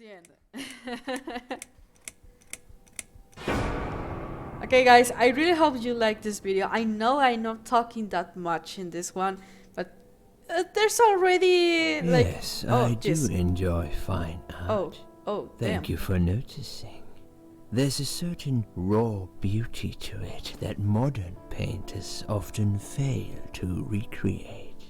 the end. Okay, guys, I really hope you like this video. I know I'm not talking that much in this one, but there's already like... Yes, oh, I do yes. enjoy fine Oh, art. damn. Thank you for noticing. There's a certain raw beauty to it that modern painters often fail to recreate.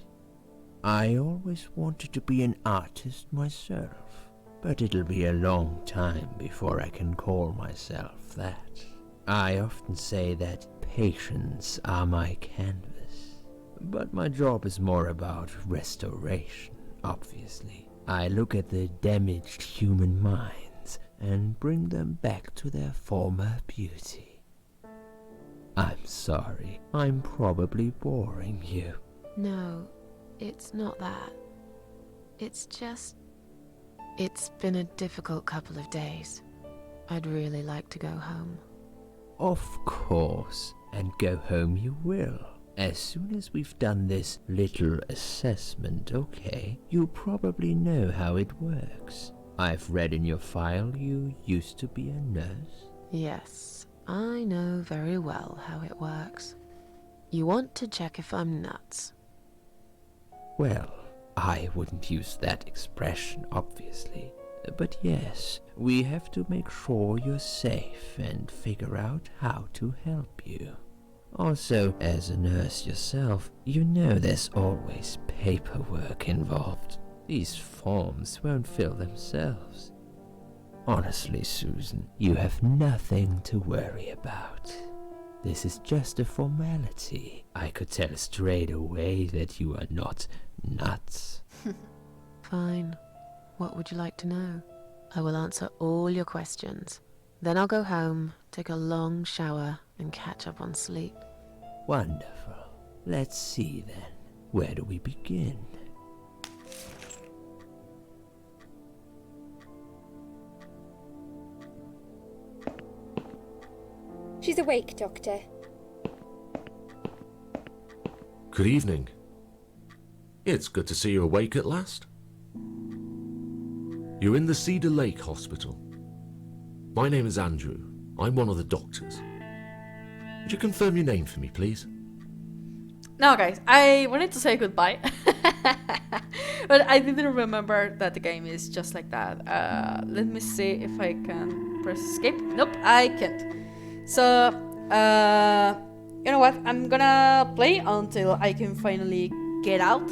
I always wanted to be an artist myself, but it'll be a long time before I can call myself that. I often say that patients are my canvas, but my job is more about restoration, obviously. I look at the damaged human minds and bring them back to their former beauty. I'm sorry, I'm probably boring you. No, it's not that. It's just... It's been a difficult couple of days. I'd really like to go home. Of course, and go home you will. As soon as we've done this little assessment, okay? You probably know how it works. I've read in your file you used to be a nurse. Yes, I know very well how it works. You want to check if I'm nuts. Well, I wouldn't use that expression, obviously. But yes, we have to make sure you're safe and figure out how to help you. Also, as a nurse yourself, you know there's always paperwork involved. These forms won't fill themselves. Honestly, Susan, you have nothing to worry about. This is just a formality. I could tell straight away that you are not nuts. Fine. What would you like to know? I will answer all your questions. Then I'll go home, take a long shower, and catch up on sleep. Wonderful. Let's see then. Where do we begin? She's awake, Doctor. Good evening. It's good to see you awake at last. You're in the Cedar Lake Hospital. My name is Andrew. I'm one of the doctors. Would you confirm your name for me, please? Now, guys, I wanted to say goodbye, but I didn't remember that the game is just like that. Let me see if I can press escape. Nope, I can't. So, you know what? I'm gonna play until I can finally get out.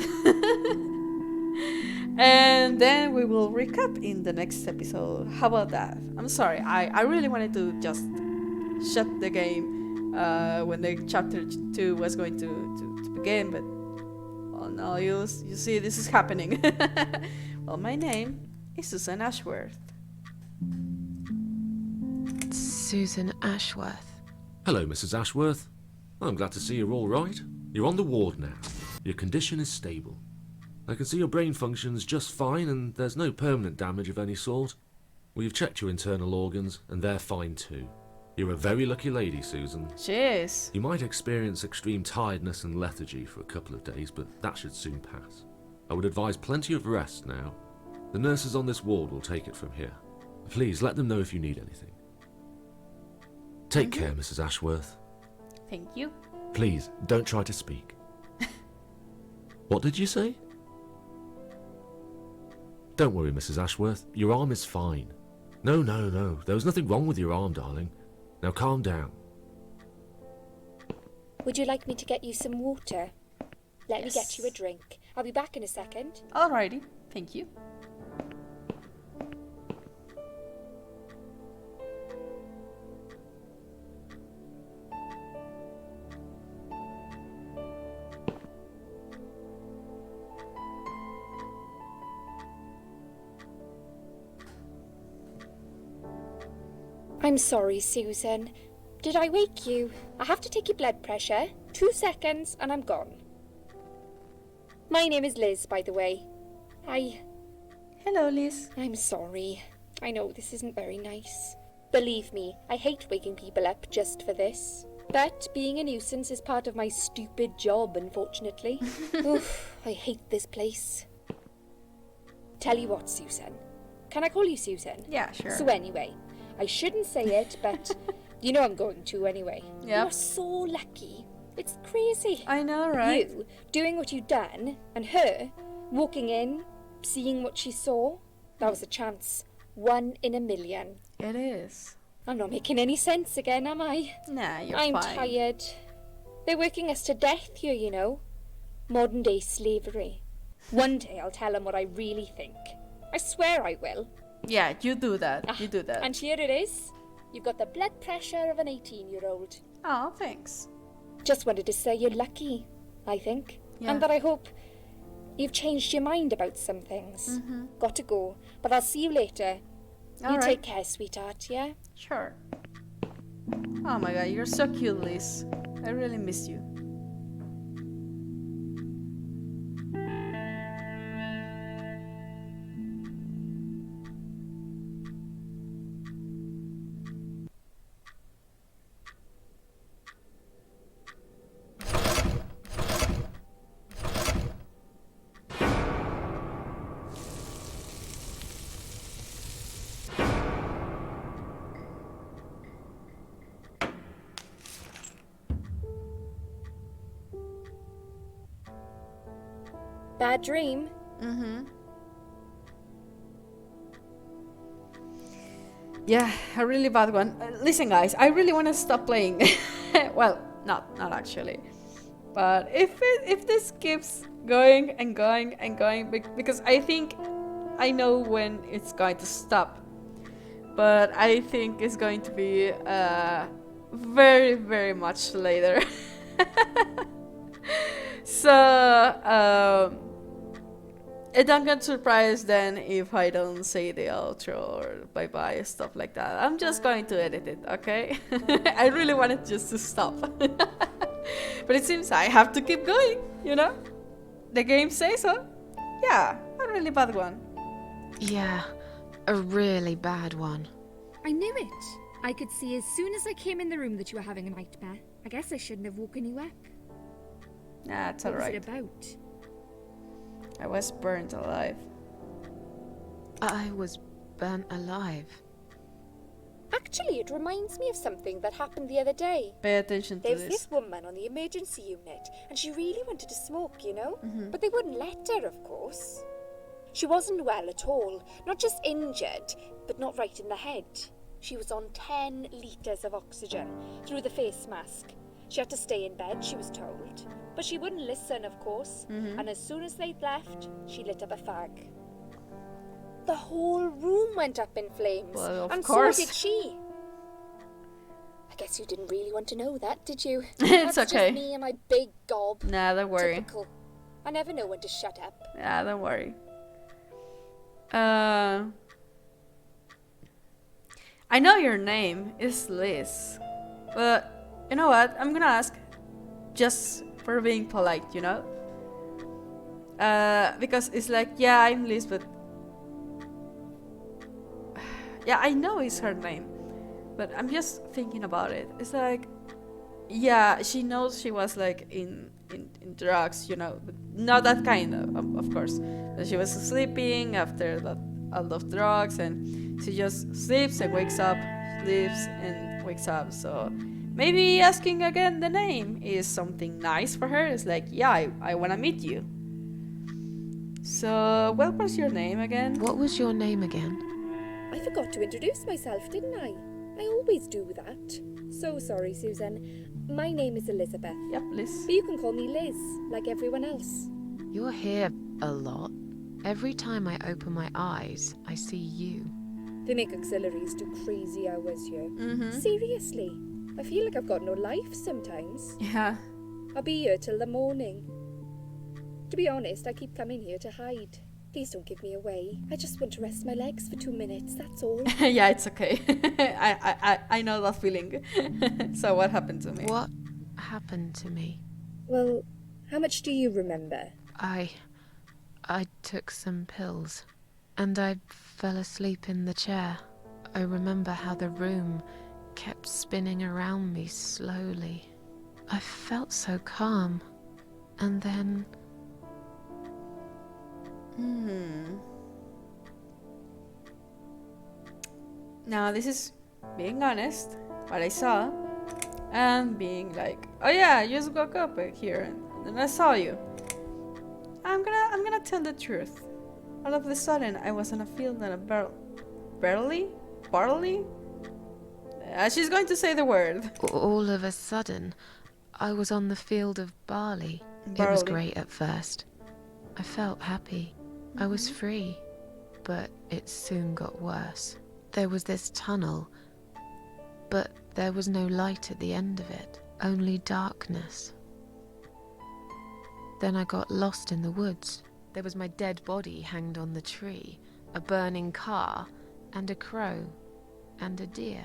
And then we will recap in the next episode. How about that? I'm sorry, I really wanted to just shut the game when the chapter 2 was going to begin, but well, now you see this is happening. Well, my name is Susan Ashworth. Susan Ashworth. Hello, Mrs. Ashworth. I'm glad to see you're all right. You're on the ward now. Your condition is stable. I can see your brain functions just fine and there's no permanent damage of any sort. We've checked your internal organs and they're fine too. You're a very lucky lady, Susan. Cheers. You might experience extreme tiredness and lethargy for a couple of days, but that should soon pass. I would advise plenty of rest now. The nurses on this ward will take it from here. Please let them know if you need anything. Take care, Mrs. Ashworth. Thank you. Please, don't try to speak. What did you say? Don't worry, Mrs. Ashworth. Your arm is fine. No. There was nothing wrong with your arm, darling. Now calm down. Would you like me to get you some water? Let me Yes. get you a drink. I'll be back in a second. Alrighty, thank you. I'm sorry, Susan. Did I wake you? I have to take your blood pressure. 2 seconds and I'm gone. My name is Liz, by the way. Hello, Liz. I'm sorry. I know this isn't very nice. Believe me, I hate waking people up just for this. But being a nuisance is part of my stupid job, unfortunately. Oof, I hate this place. Tell you what, Susan. Can I call you Susan? Yeah, sure. So anyway, I shouldn't say it, but you know I'm going to anyway. Yep. You're so lucky. It's crazy. I know, right? You doing what you've done, and her walking in, seeing what she saw. That was a chance. 1 in a million. It is. I'm not making any sense again, am I? Nah, you're I'm fine. tired. They're working us to death here, you know. Modern day slavery. One day I'll tell them what I really think. I swear I will. Yeah, you do that. You do that. And here it is. You've got the blood pressure of an 18-year-old. Oh, thanks. Just wanted to say you're lucky, I think. Yeah. And that I hope you've changed your mind about some things. Got to go. But I'll see you later. You All right. take care, sweetheart, yeah? Sure. Oh my god, you're so cute, Liz. I really miss you. Bad dream? Yeah, a really bad one. Listen, guys, I really want to stop playing. Well, not actually. But if this keeps going and going and going, because I think I know when it's going to stop. But I think it's going to be very, very much later. So, it don't get surprised then if I don't say the outro or bye-bye, stuff like that. I'm just going to edit it, okay? I really wanted just to stop. But it seems I have to keep going, you know? The game says so. Yeah, a really bad one. Yeah, a really bad one. I knew it. I could see as soon as I came in the room that you were having a nightmare. I guess I shouldn't have woken you up. Nah, it's What was alright. it about? I was burnt alive. I was burnt alive. Actually, it reminds me of something that happened the other day. Pay attention to There was this. this woman on the emergency unit, and she really wanted to smoke, you know? But they wouldn't let her, of course. She wasn't well at all. Not just injured, but not right in the head. She was on 10 litres of oxygen through the face mask. She had to stay in bed, she was told. But she wouldn't listen, of course. And as soon as they'd left, she lit up a fag. The whole room went up in flames. Well, of and course. so did she. I guess you didn't really want to know that, did you? It's That's okay. just me and my big gob. Nah, don't worry. Typical. I never know when to shut up. Yeah, don't worry. I know your name is Liz, but you know what? I'm gonna ask just for being polite, you know? Because it's like, yeah, I'm Liz, but yeah, I know it's her name, but I'm just thinking about it. It's like, yeah, she knows she was like in drugs, you know, but not that kind of course. But she was sleeping after that a lot of drugs, and she just sleeps and wakes up, sleeps and wakes up. So maybe asking again the name is something nice for her. It's like, yeah, I wanna meet you. So what was your name again? What was your name again? I forgot to introduce myself, didn't I? I always do that. So sorry, Susan. My name is Elizabeth. Yep, Liz. But you can call me Liz, like everyone else. You're here a lot. Every time I open my eyes, I see you. They make auxiliaries do crazy hours here. Mm-hmm. Seriously. I feel like I've got no life sometimes. Yeah. I'll be here till the morning. To be honest, I keep coming here to hide. Please don't give me away. I just want to rest my legs for 2 minutes, that's all. Yeah, it's okay. I know that feeling. So what happened to me? What happened to me? Well, how much do you remember? I took some pills, and I fell asleep in the chair. I remember how the room kept spinning around me slowly. I felt so calm, and then Now this is being honest, what I saw, and being like, oh yeah, you just woke up here, and then I saw you. I'm gonna tell the truth. All of a sudden, I was in a field and a barley. She's going to say the word. All of a sudden, I was on the field of barley. It was great at first. I felt happy. I was free. But it soon got worse. There was this tunnel, but there was no light at the end of it, only darkness. Then I got lost in the woods. There was my dead body hanged on the tree, a burning car, and a crow, and a deer.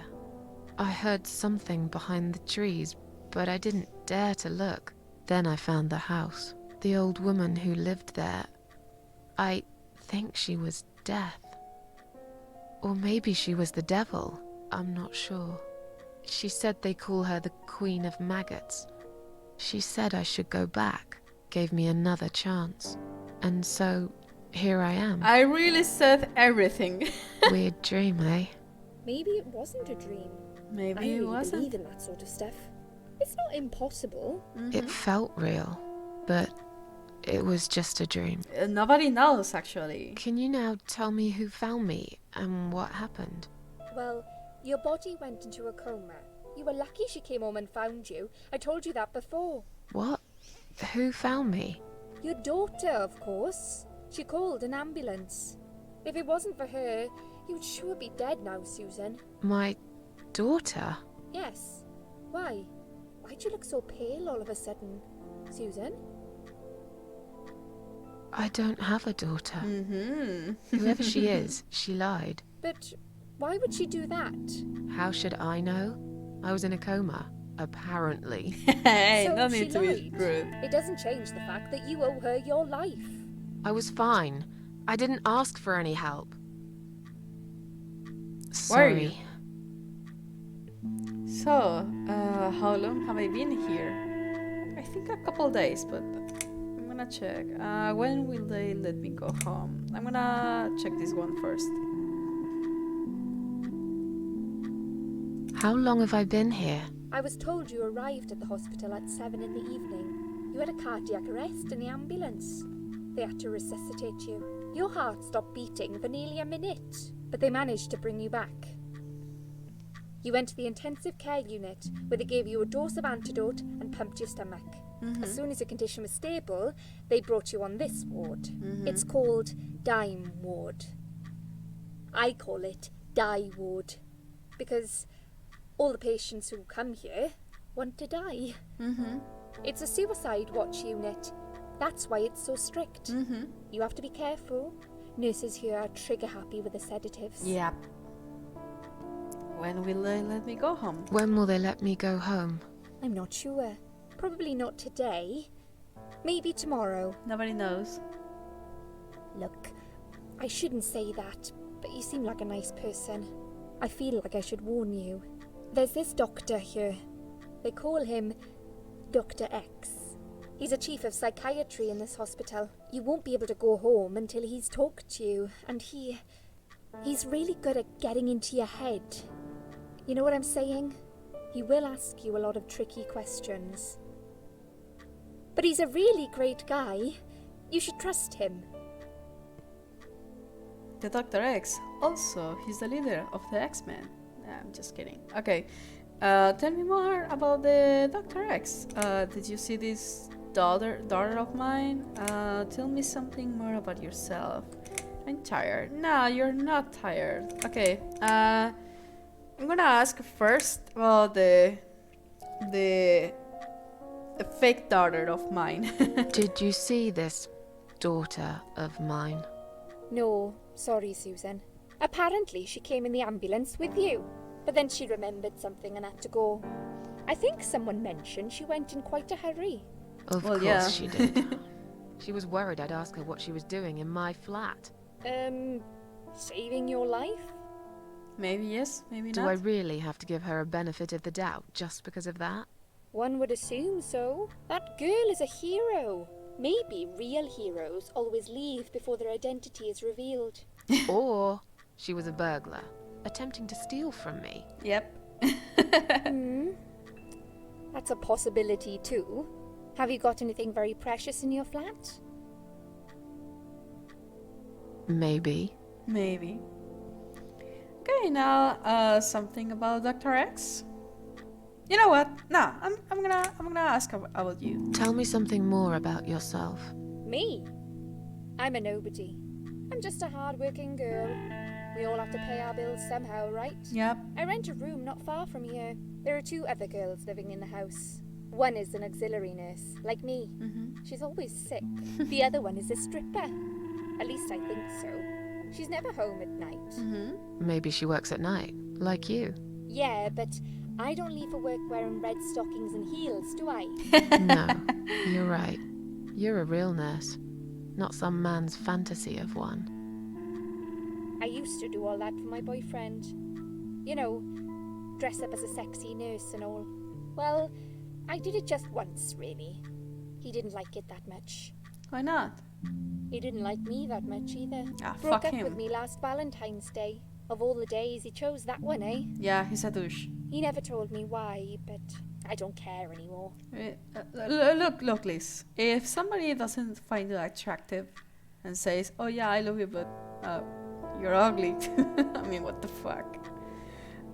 I heard something behind the trees, but I didn't dare to look. Then I found the house. The old woman who lived there, I think she was Death. Or maybe she was the devil, I'm not sure. She said they call her the Queen of Maggots. She said I should go back, gave me another chance. And so, here I am. I really said everything. Weird dream, eh? Maybe it wasn't a dream. Maybe I it really wasn't. believe in that sort of stuff. It's not impossible. It felt real, but it was just a dream. Nobody knows, actually. Can you now tell me who found me and what happened? Well, your body went into a coma. You were lucky she came home and found you. I told you that before. What? Who found me? Your daughter, of course. She called an ambulance. If it wasn't for her, you'd sure be dead now, Susan. My daughter? Yes. Why? Why'd you look so pale all of a sudden, Susan? I don't have a daughter. Mm-hmm. Whoever she is, she lied. But why would she do that? How should I know? I was in a coma, apparently. Hey, So no she need to be lied. rude. It doesn't change the fact that you owe her your life. I was fine. I didn't ask for any help. Where are you? Sorry. So, how long have I been here? I think a couple days, but I'm gonna check. When will they let me go home? I'm gonna check this one first. How long have I been here? I was told you arrived at the hospital at 7 in the evening. You had a cardiac arrest in the ambulance. They had to resuscitate you. Your heart stopped beating for nearly a minute, but they managed to bring you back. You went to the intensive care unit, where they gave you a dose of antidote and pumped your stomach. As soon as your condition was stable, they brought you on this ward. It's called Dime Ward. I call it Die Ward, because all the patients who come here want to die. It's a suicide watch unit. That's why it's so strict. You have to be careful. Nurses here are trigger happy with the sedatives. Yep. When will they let me go home? When will they let me go home? I'm not sure. Probably not today. Maybe tomorrow. Nobody knows. Look, I shouldn't say that, but you seem like a nice person. I feel like I should warn you. There's this doctor here. They call him Dr. X. He's a chief of psychiatry in this hospital. You won't be able to go home until he's talked to you, and he's really good at getting into your head. You know what I'm saying? He will ask you a lot of tricky questions. But he's a really great guy. You should trust him. The Dr. X. Also, he's the leader of the X-Men. Nah, I'm just kidding. Okay. Tell me more about the Dr. X. Did you see this daughter of mine? Tell me something more about yourself. I'm tired. No, you're not tired. Okay. I'm gonna ask first about the fake daughter of mine. Did you see this daughter of mine? No, sorry, Susan. Apparently she came in the ambulance with you, but then she remembered something and had to go. I think someone mentioned she went in quite a hurry. Of Well, course yeah. she did. She was worried I'd ask her what she was doing in my flat. Saving your life? Maybe yes, maybe Do not. I really have to give her a benefit of the doubt just because of that? One would assume so. That girl is a hero. Maybe real heroes always leave before their identity is revealed. Or she was a burglar. attempting to steal from me. Yep. That's a possibility too. Have you got anything very precious in your flat? Maybe. Maybe. Okay, now something about Dr. X. You know what? No, I'm gonna ask about you. Tell me something more about yourself. Me? I'm a nobody. I'm just a hard-working girl. We all have to pay our bills somehow, right? Yep. I rent a room not far from here. There are 2 other girls living in the house. One is an auxiliary nurse, like me. She's always sick. The other one is a stripper. At least I think so. She's never home at night. Maybe she works at night, like you. Yeah, but I don't leave for work wearing red stockings and heels, do I? No, you're right. You're a real nurse, not some man's fantasy of one. I used to do all that for my boyfriend. You know, dress up as a sexy nurse and all. Well, I did it just once, really. He didn't like it that much. Why not? He didn't like me that much either. Ah, Broke fuck up him. with me last Valentine's Day. Of all the days, he chose that one, eh? Yeah, he's a douche. He never told me why, but I don't care anymore. Look, Liz. If somebody doesn't find you attractive and says, "Oh yeah, I love you, but you're ugly," I mean, what the fuck?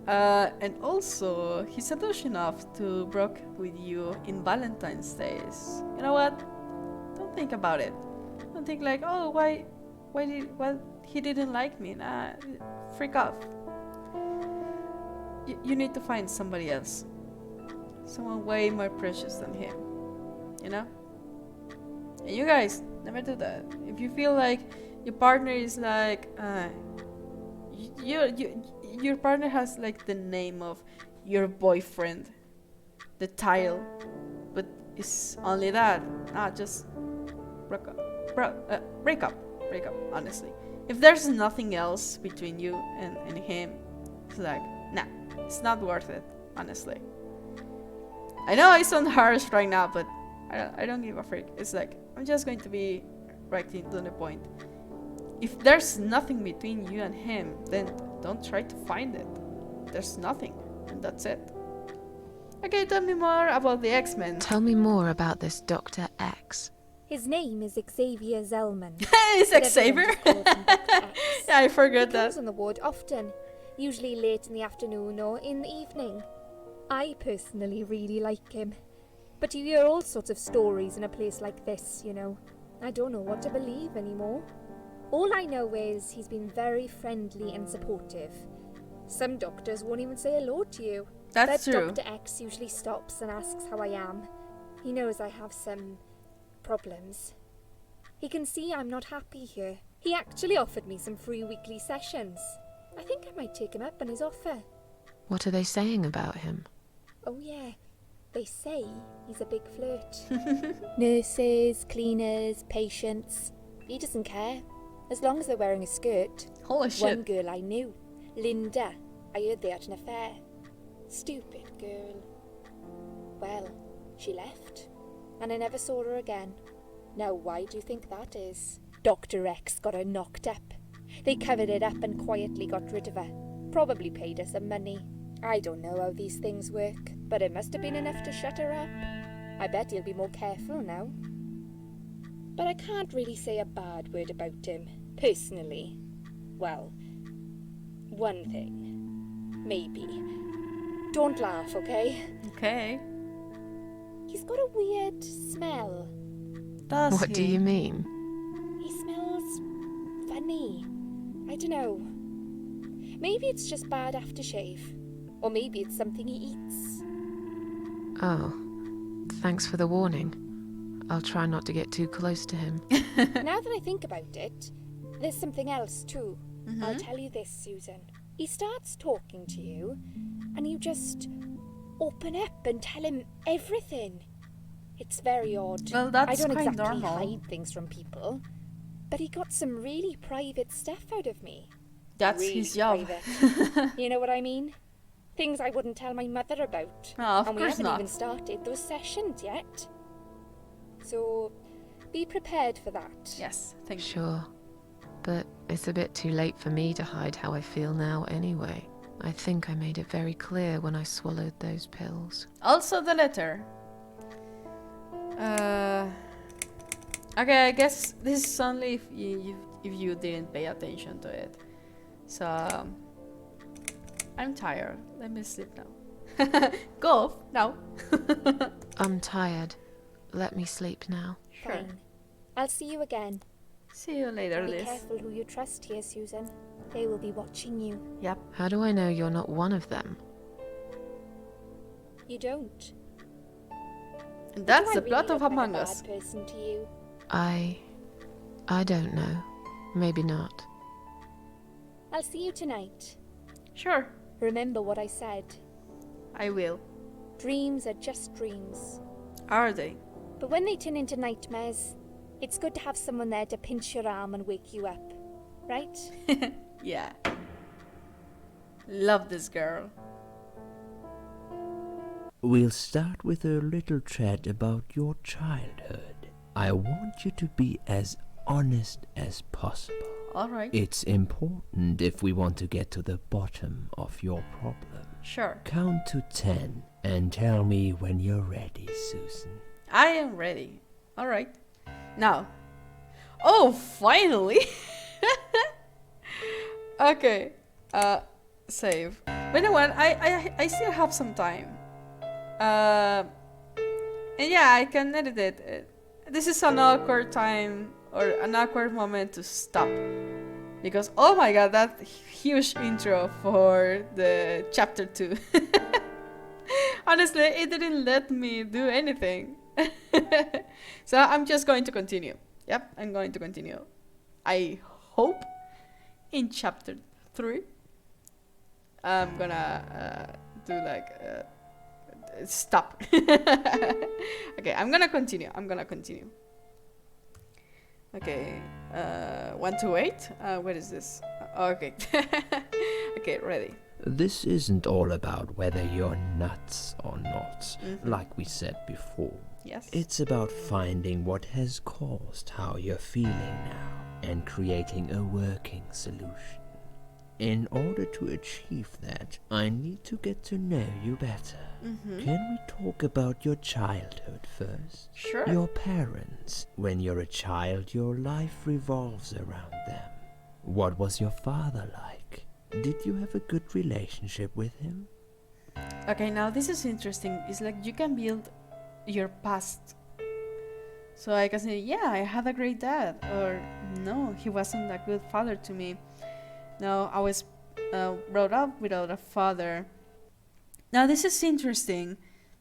And also, he's a douche enough to broke with you in Valentine's Days. You know what? Don't think about it. Don't think like, oh, why he didn't like me. Nah, freak off. You need to find somebody else. Someone way more precious than him. You know? And you guys, never do that. If you feel like your partner is like, your partner has like the name of your boyfriend, the title, but it's only that. Just break up, honestly. If there's nothing else between you and him, it's like, nah, it's not worth it, honestly. I know I sound harsh right now, but I don't give a freak. It's like, I'm just going to be right to the point. If there's nothing between you and him, then don't try to find it. There's nothing, and that's it. Okay, tell me more about the X-Men. Tell me more about this Dr. X. His name is Xavier Zellman. It's but Xavier? everyone just calls him Dr. X. Yeah, I forgot He that. comes on the ward often, usually late in the afternoon or in the evening. I personally really like him. But you hear all sorts of stories in a place like this, you know. I don't know what to believe anymore. All I know is he's been very friendly and supportive. Some doctors won't even say hello to you. That's but true. Dr. X usually stops and asks how I am. He knows I have some problems. He can see I'm not happy here. He actually offered me some free weekly sessions. I think I might take him up on his offer. What are they saying about him? Oh yeah, they say he's a big flirt. Nurses, cleaners, patients. He doesn't care, as long as they're wearing a skirt. Holy shit. One girl I knew, Linda, I heard they had an affair. Stupid girl. Well, she left, and I never saw her again. Now why do you think that is? Dr. X got her knocked up. They covered it up and quietly got rid of her. Probably paid her some money. I don't know how these things work, but it must have been enough to shut her up. I bet he'll be more careful now. But I can't really say a bad word about him, personally. Well, one thing. Maybe. Don't laugh, okay? Okay. He's got a weird smell. Does What do he? you mean? He smells funny. I don't know. Maybe it's just bad aftershave. Or maybe it's something he eats. Oh, thanks for the warning. I'll try not to get too close to him. Now that I think about it, there's something else too. I'll tell you this, Susan. He starts talking to you, and you just open up and tell him everything. It's very odd. Well, that's I don't quite exactly normal. hide things from people, but he got some really private stuff out of me. That's Really his job. private. You know what I mean? Things I wouldn't tell my mother about. No, of and we course haven't not. even started those sessions yet. So, be prepared for that. Yes, thank you. Sure. But it's a bit too late for me to hide how I feel now anyway. I think I made it very clear when I swallowed those pills. Also the letter. Okay, I guess this is only if you didn't pay attention to it. So I'm tired. Let me sleep now. Go off now. I'm tired. Let me sleep now. Sure. Fine. I'll see you again. See you later, Be Liz. careful who you trust here, Susan. They will be watching you. Yep. How do I know you're not one of them? You don't. And that's Do I the plot really of look like Among a Us. bad person to you? I don't know. Maybe not. I'll see you tonight. Sure, Remember what I said. I will. Dreams are just dreams. Are they? But when they turn into nightmares, it's good to have someone there to pinch your arm and wake you up. Right? Yeah. Love this girl. We'll start with a little chat about your childhood. I want you to be as honest as possible. Alright. It's important if we want to get to the bottom of your problem. Sure. Count to 10 and tell me when you're ready, Susan. I am ready. Alright. Now. Oh, finally! Okay. Save. But you know what? I still have some time. And yeah, I can edit it. This is an awkward time or an awkward moment to stop. Because, oh my god, that huge intro for the chapter 2. Honestly, it didn't let me do anything. So I'm just going to continue. Yep, I'm going to continue. I hope in chapter 3 I'm gonna do like stop. Okay, I'm gonna continue. Okay, 128. Where is this? Okay. Okay, ready. This isn't all about whether you're nuts or not, Mhm. like we said before. Yes. It's about finding what has caused how you're feeling now and creating a working solution. In order to achieve that, I need to get to know you better. Mhm. Can we talk about your childhood first? Sure. Your parents. When you're a child, your life revolves around them. What was your father like? Did you have a good relationship with him? Okay, now this is interesting. It's like you can build your past. So I can say, yeah, I had a great dad, or no, he wasn't a good father to me. No, I was brought up without a father. Now this is interesting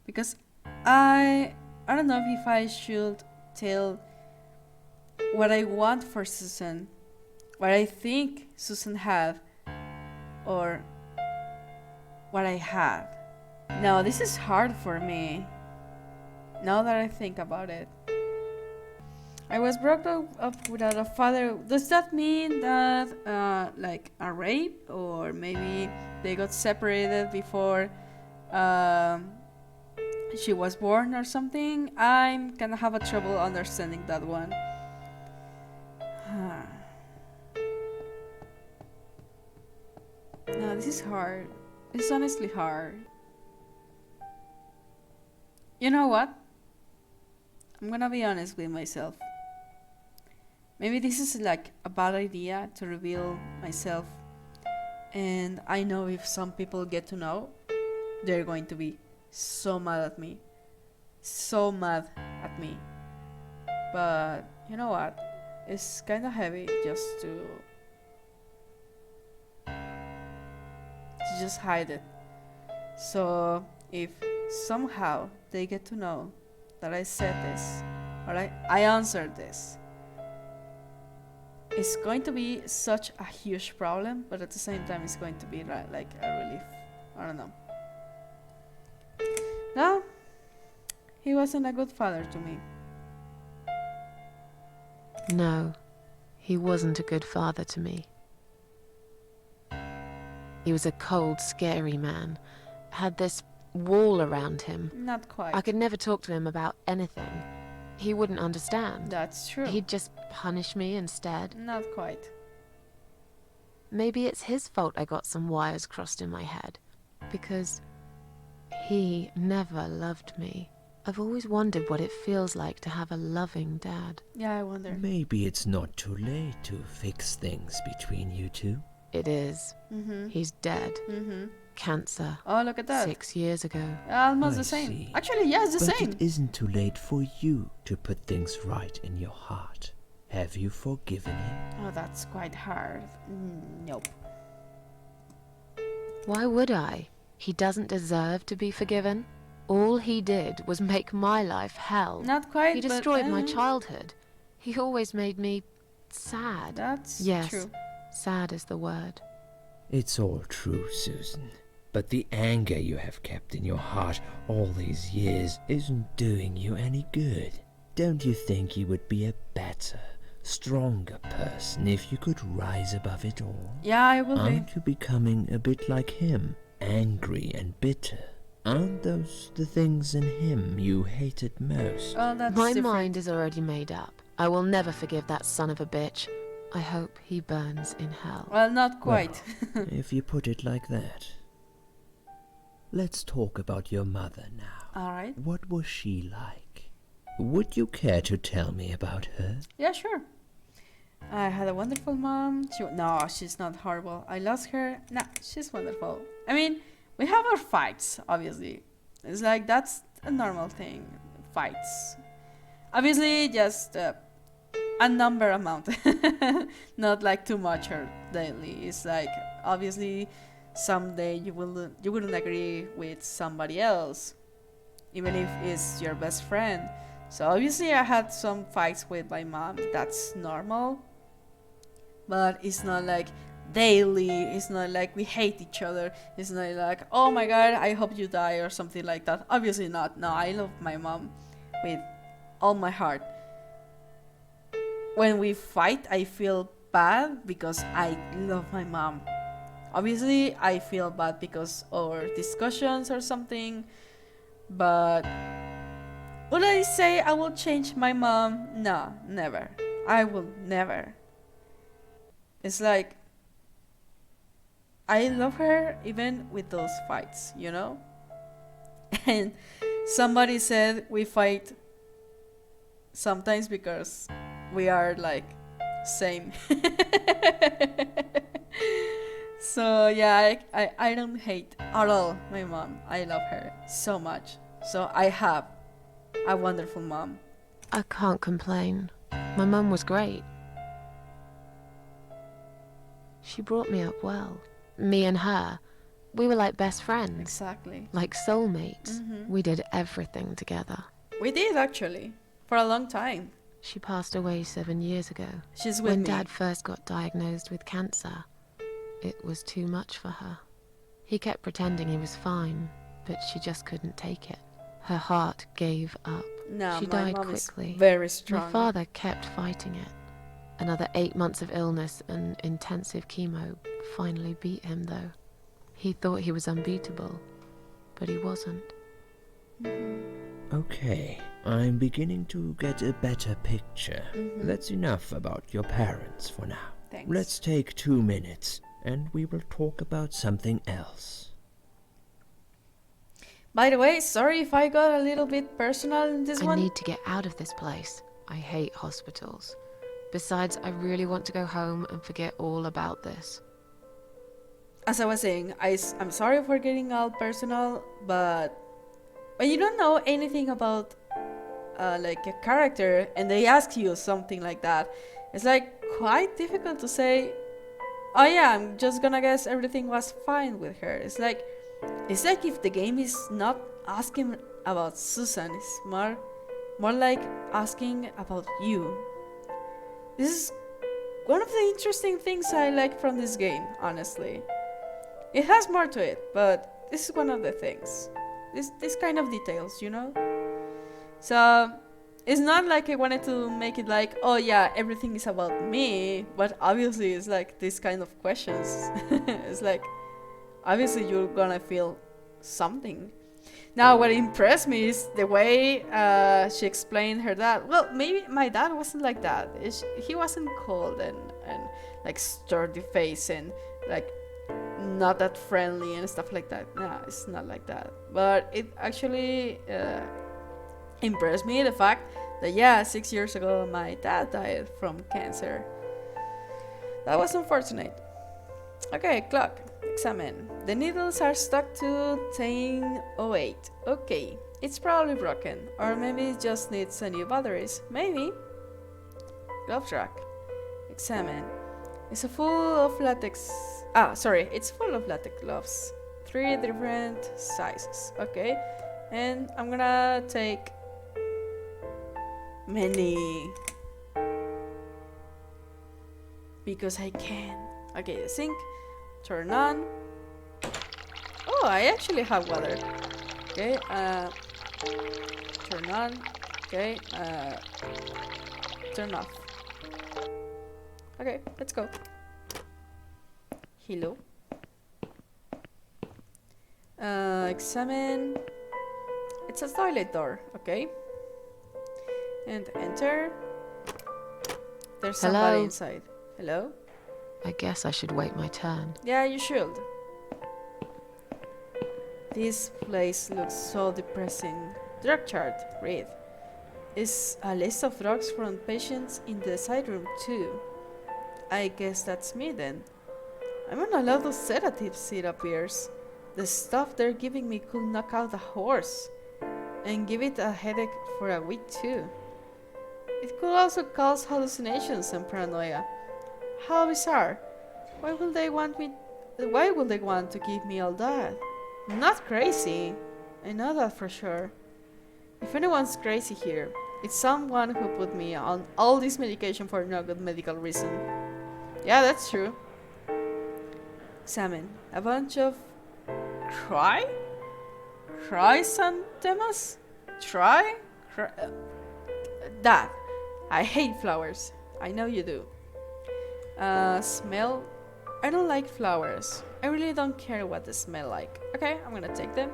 because I don't know if I should tell what I want for Susan, what I think Susan had, or what I had. Now this is hard for me. Now that I think about it. I was brought up without a father. Does that mean that like a rape, or maybe they got separated before she was born or something? I'm gonna have a trouble understanding that one. No, this is hard. It's honestly hard. You know what? I'm gonna be honest with myself. Maybe this is like a bad idea to reveal myself, and I know if some people get to know, they're going to be so mad at me. So mad at me. But you know what? It's kinda heavy just to just hide it. So if somehow they get to know that I said this, or I answered this, it's going to be such a huge problem, but at the same time it's going to be like a relief. I don't know. No, he wasn't a good father to me. No, he wasn't a good father to me. He was a cold, scary man. Had this wall around him. Not quite. I could never talk to him about anything. He wouldn't understand. That's true. He'd just punish me instead. Not quite. Maybe it's his fault I got some wires crossed in my head. Because he never loved me. I've always wondered what it feels like to have a loving dad. Yeah, I wonder. Maybe it's not too late to fix things between you two. It is. Mm-hmm. He's dead. Mm-hmm. Cancer. Oh, look at that. 6 years ago. Almost I the same. see. Actually, yeah, it's the But same. it isn't too late for you to put things right in your heart. Have you forgiven him? Oh, that's quite hard. Nope. Why would I? He doesn't deserve to be forgiven. All he did was make my life hell. Not quite. He but, destroyed my childhood. He always made me sad. That's Yes. true. Sad is the word. It's all true, Susan. But the anger you have kept in your heart all these years isn't doing you any good. Don't you think you would be a better, stronger person if you could rise above it all? Yeah, I will be. Aren't you becoming a bit like him? Angry and bitter? Aren't those the things in him you hated most? Oh, that's My different. mind is already made up. I will never forgive that son of a bitch. I hope he burns in hell. Well, not quite. If you put it like that. Let's talk about your mother now. All right. What was she like? Would you care to tell me about her? Yeah, sure. I had a wonderful mom. No, she's not horrible. I lost her. Nah, she's wonderful. I mean, we have our fights, obviously. It's like, that's a normal thing. Fights. Obviously, just a number amount. Not like too much or daily. It's like, obviously, someday you wouldn't agree with somebody else, even if it's your best friend. So obviously I had some fights with my mom. That's normal. But it's not like daily. It's not like we hate each other. It's not like, oh my god, I hope you die or something like that. Obviously not. No, I love my mom with all my heart. When we fight, I feel bad because I love my mom. Obviously, I feel bad because of our discussions or something. But would I say I will change my mom? No, never. I will never. It's like, I love her even with those fights, you know? And somebody said we fight sometimes because we are like same. So yeah, I don't hate at all my mom. I love her so much. So I have a wonderful mom. I can't complain. My mum was great. She brought me up well. Me and her, we were like best friends, Exactly. like soulmates. Mhm. We did everything together. We did actually for a long time. She passed away 7 years ago. She's with When me. Dad first got diagnosed with cancer, it was too much for her. He kept pretending he was fine, but she just couldn't take it. Her heart gave up. No, She my died mom quickly. is very strong. My father kept fighting it. Another 8 months of illness and intensive chemo finally beat him, though. He thought he was unbeatable, but he wasn't. Okay, I'm beginning to get a better picture. Mhm. That's enough about your parents for now. Thanks. Let's take 2 minutes and we will talk about something else. By the way, sorry if I got a little bit personal in this I one. need to get out of this place. I hate hospitals. Besides, I really want to go home and forget all about this. As I was saying, I'm sorry for getting all personal, but when you don't know anything about like a character and they ask you something like that, it's like quite difficult to say, oh yeah, I'm just gonna guess everything was fine with her. It's like if the game is not asking about Susan, it's more like asking about you. This is one of the interesting things I like from this game, honestly. It has more to it, but this is one of the things. This kind of details, you know? So, it's not like I wanted to make it like, oh yeah, everything is about me, but obviously it's like this kind of questions. It's like, obviously you're gonna feel something. Now, what impressed me is the way she explained her dad. Well, maybe my dad wasn't like that. He wasn't cold and like sturdy face and like not that friendly and stuff like that. No, it's not like that. But it actually impressed me, the fact that yeah, 6 years ago my dad died from cancer. That was unfortunate. Okay, clock. Examine. The needles are stuck to 10:08. Okay, it's probably broken. Or maybe it just needs a new batteries. Maybe. Glove rack. Examine. It's full of latex. It's full of latex gloves. 3 different sizes. Okay. And I'm gonna take many. Because I can. Okay, the sink. Turn on. Oh, I actually have water. Okay, turn on. Okay, turn off. Okay, let's go. Hello. Examine. It's a toilet door, okay. And enter. There's somebody Hello? inside. Hello? I guess I should wait my turn. Yeah, you should. This place looks so depressing. Drug chart, read. Is a list of drugs from patients in the side room too. I guess that's me then. I'm on a lot of sedatives, it appears. The stuff they're giving me could knock out a horse. And give it a headache for a week too. It could also cause hallucinations and paranoia. How bizarre. Why will they want to give me all that? I'm not crazy. I know that for sure. If anyone's crazy here, it's someone who put me on all this medication for no good medical reason. Yeah, that's true. Examine. A bunch of chrysanthemums? That. I hate flowers. I know you do. Smell. I don't like flowers. I really don't care what they smell like. Okay, I'm gonna take them.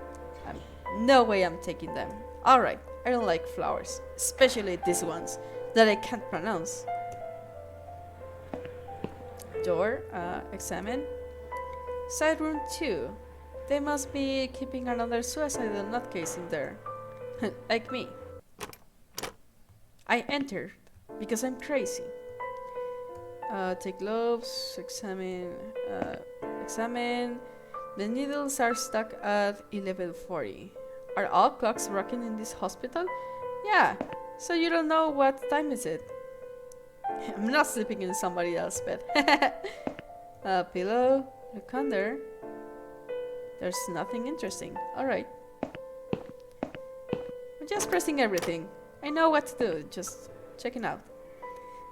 No way I'm taking them. Alright, I don't like flowers. Especially these ones that I can't pronounce. Door, examine. Side room 2. They must be keeping another suicidal nutcase in there. Like me. I entered because I'm crazy. Take gloves, examine. The needles are stuck at 11:40. Are all clocks working in this hospital? Yeah, so you don't know what time is it. I'm not sleeping in somebody else's bed. Pillow, look under. There's nothing interesting. Alright. I'm just pressing everything. I know what to do, just checking out.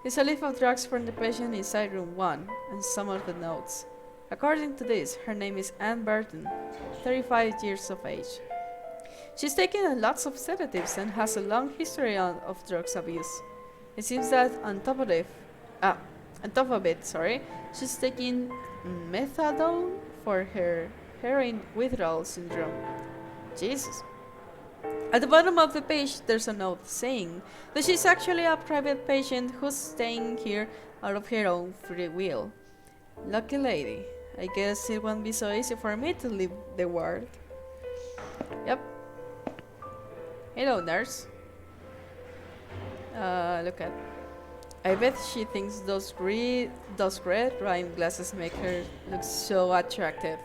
There's a list of drugs for the patient inside room 1 and some of the notes. According to this, her name is Anne Burton, 35 years of age. She's taken lots of sedatives and has a long history of drugs abuse. It seems that on top of it, she's taking methadone for her heroin withdrawal syndrome. Jesus. At the bottom of the page, there's a note saying that she's actually a private patient who's staying here out of her own free will. Lucky lady. I guess it won't be so easy for me to leave the ward. Yep. Hello, nurse. Look at. I bet she thinks those red round glasses make her look so attractive.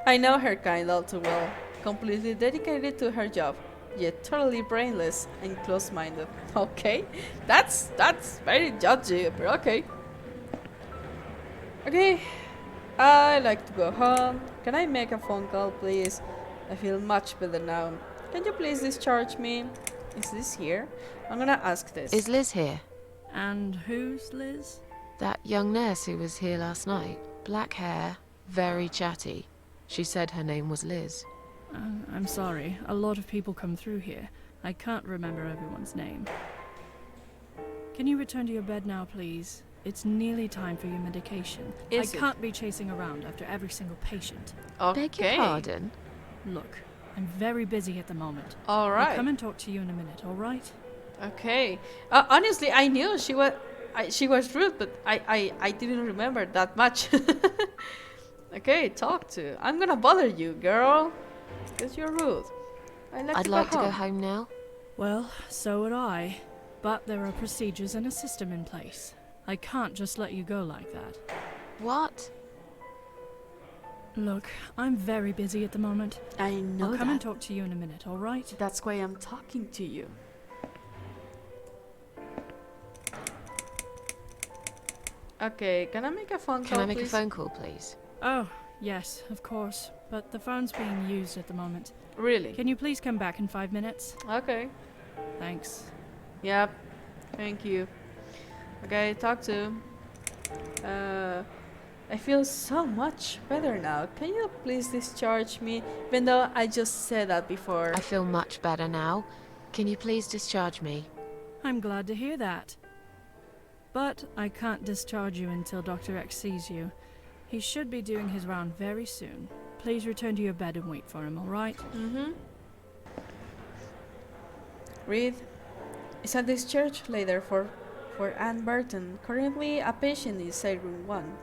I know her kind all too well. Completely dedicated to her job, yet totally brainless and close-minded. Okay, that's very judgy, but okay. Okay, I like to go home. Can I make a phone call, please? I feel much better now. Can you please discharge me? Is this here? I'm gonna ask this. Is Liz here? And who's Liz? That young nurse who was here last night. Black hair, very chatty. She said her name was Liz. I'm sorry. A lot of people come through here. I can't remember everyone's name. Can you return to your bed now, please? It's nearly time for your medication. I can't be chasing around after every single patient. Okay. Beg your pardon? Look, I'm very busy at the moment. All right. I'll come and talk to you in a minute, all right? Okay. Honestly, I knew she was. she was rude, but I didn't remember that much. Okay, talk to. I'm gonna bother you, girl, because you're rude. I'd like to go home now. Well, so would I. But there are procedures and a system in place. I can't just let you go like that. What? Look, I'm very busy at the moment. I know I'll come that. and talk to you in a minute, alright? That's why I'm talking to you. Okay, can I make a phone call, Can I make a please? phone call, please? Oh, yes, of course. But the phone's being used at the moment. Really? Can you please come back in 5 minutes? Okay. Thanks. Yep. Thank you. Okay, talk to. I feel so much better now. Can you please discharge me? Even though I just said that before. I feel much better now. Can you please discharge me? I'm glad to hear that. But I can't discharge you until Dr. X sees you. He should be doing his round very soon. Please return to your bed and wait for him, alright? Mm-hmm. Read. It's a discharge letter for Anne Burton, currently a patient in side room 1.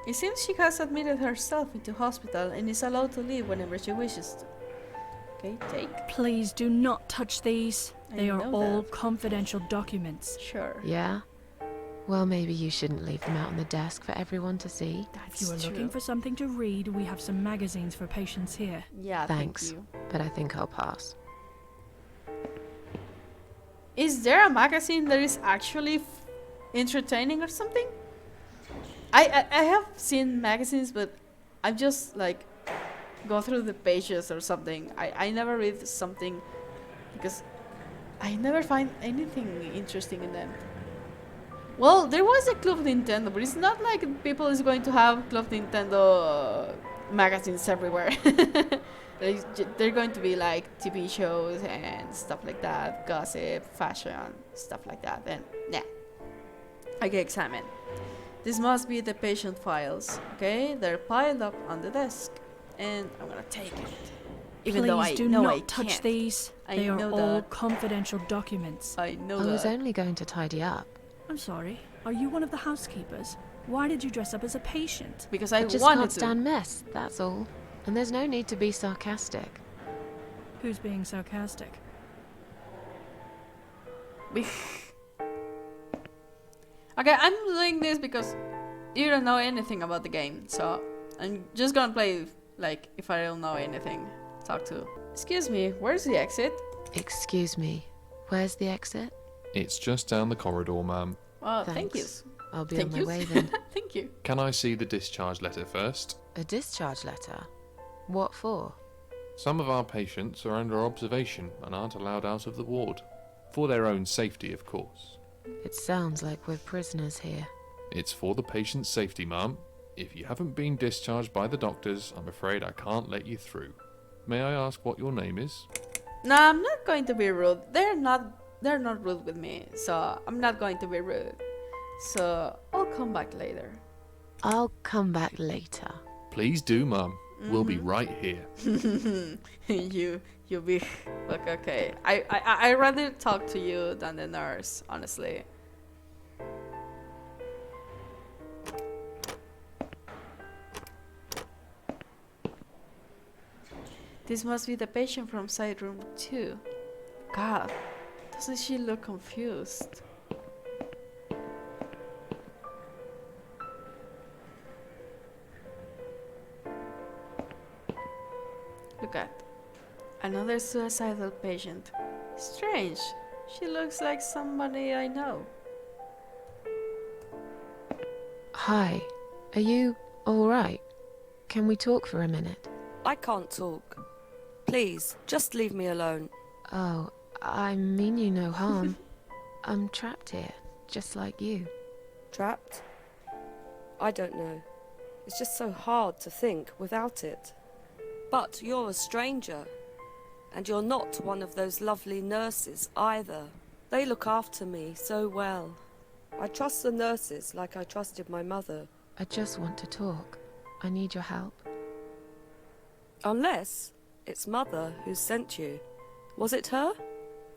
It seems she has admitted herself into hospital and is allowed to leave whenever she wishes to. Okay, take. Please do not touch these. I They are know all that. confidential documents. Sure. Yeah? Well, maybe you shouldn't leave them out on the desk for everyone to see. That's If you are true. looking for something to read, we have some magazines for patients here. Yeah, Thanks. thank you. But I think I'll pass. Is there a magazine that is actually entertaining or something? I have seen magazines, but I just like go through the pages or something. I never read something because I never find anything interesting in them. Well, there was a Club Nintendo, but it's not like people is going to have Club Nintendo magazines everywhere. They're going to be like TV shows and stuff like that, gossip, fashion, stuff like that. And yeah, I get examined. This must be the patient files, okay? They're piled up on the desk, and I'm gonna take it. Even Please though I do know not I touch can't. these. I They are know all that. confidential documents. I know I was that. only going to tidy up. I'm sorry. Are you one of the housekeepers? Why did you dress up as a patient? Because I just wanted can't to. stand mess, that's all. And there's no need to be sarcastic. Who's being sarcastic? Okay, I'm doing this because you don't know anything about the game, so I'm just gonna play like if I don't know anything. Talk to. Excuse me, where's the exit? Excuse me, where's the exit? It's just down the corridor, ma'am. Oh, thank you. Thanks. I'll be Thank on my you. way then. Thank you. Can I see the discharge letter first? A discharge letter? What for? Some of our patients are under observation and aren't allowed out of the ward. For their own safety, of course. It sounds like we're prisoners here. It's for the patient's safety, ma'am. If you haven't been discharged by the doctors, I'm afraid I can't let you through. May I ask what your name is? No, I'm not going to be rude. They're not rude with me, so I'm not going to be rude. So I'll come back later. I'll come back later. Please do, ma'am. We'll be right here. you big. Look, okay. I rather talk to you than the nurse, honestly. This must be the patient from side room 2. God, doesn't she look confused? Look at another suicidal patient. Strange. She looks like somebody I know. Hi, are you alright? Can we talk for a minute? I can't talk. Please, just leave me alone. Oh, I mean you no harm. I'm trapped here, just like you. Trapped? I don't know. It's just so hard to think without it. But you're a stranger. And you're not one of those lovely nurses either. They look after me so well. I trust the nurses like I trusted my mother. I just want to talk. I need your help. Unless it's Mother who sent you. Was it her?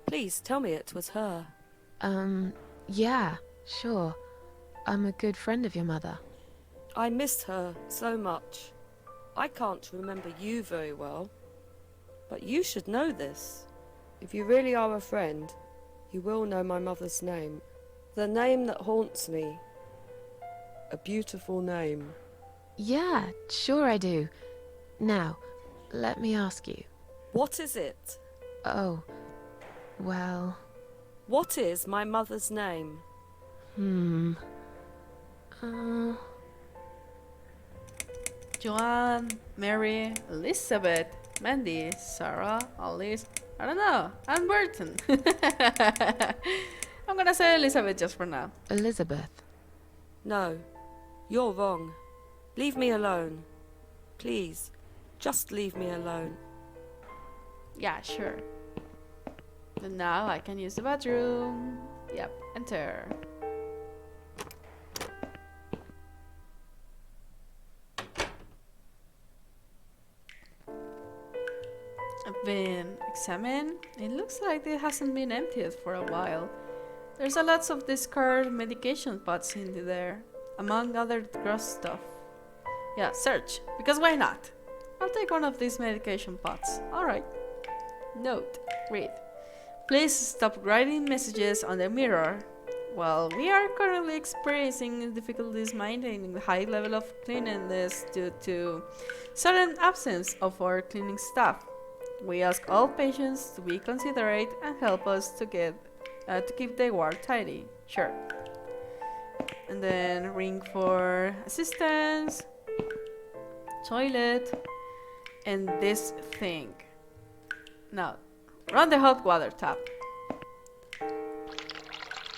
Please tell me it was her. Yeah. Sure. I'm a good friend of your mother. I miss her so much. I can't remember you very well. But you should know this. If you really are a friend, you will know my mother's name. The name that haunts me. A beautiful name. Yeah, sure I do. Now, let me ask you. What is it? Oh, well... What is my mother's name? Joanne, Mary, Elizabeth, Mandy, Sarah, Alice. I don't know. Anne Burton. I'm gonna say Elizabeth just for now. Elizabeth. No, you're wrong. Leave me alone. Please, just leave me alone. Yeah, sure. And now I can use the bathroom. Yep, enter. I've been examined. It looks like it hasn't been emptied for a while. There's a lots of discarded medication pots in there, among other gross stuff. Yeah, search, because why not? I'll take one of these medication pots. Alright. Note, read. Please stop writing messages on the mirror. Well, we are currently experiencing difficulties maintaining the high level of cleanliness due to sudden absence of our cleaning staff. We ask all patients to be considerate and help us to keep the ward tidy. Sure. And then ring for assistance, toilet, and this thing. Now, run the hot water tap.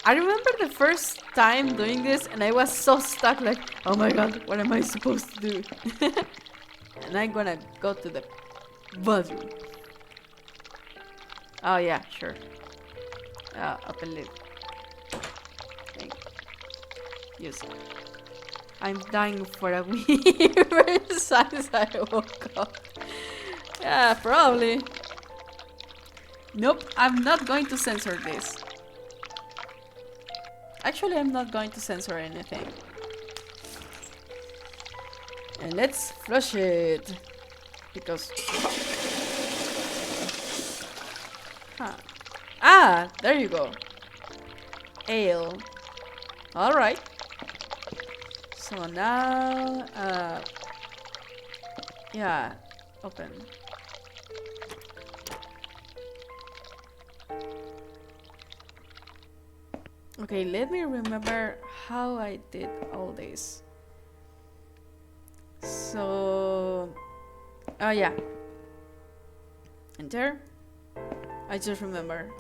I remember the first time doing this and I was so stuck, like, oh my god, what am I supposed to do? And I'm gonna go to the bathroom. Oh yeah, sure. Open lid. Okay. Use it. I'm dying for a wee since I woke up. Yeah, probably. Nope, I'm not going to censor this. Actually, I'm not going to censor anything. And let's flush it. Because... Huh. Ah, there you go. Ale. Alright. So now... yeah, open. Okay, let me remember how I did all this. So... oh yeah. Enter. I just remember.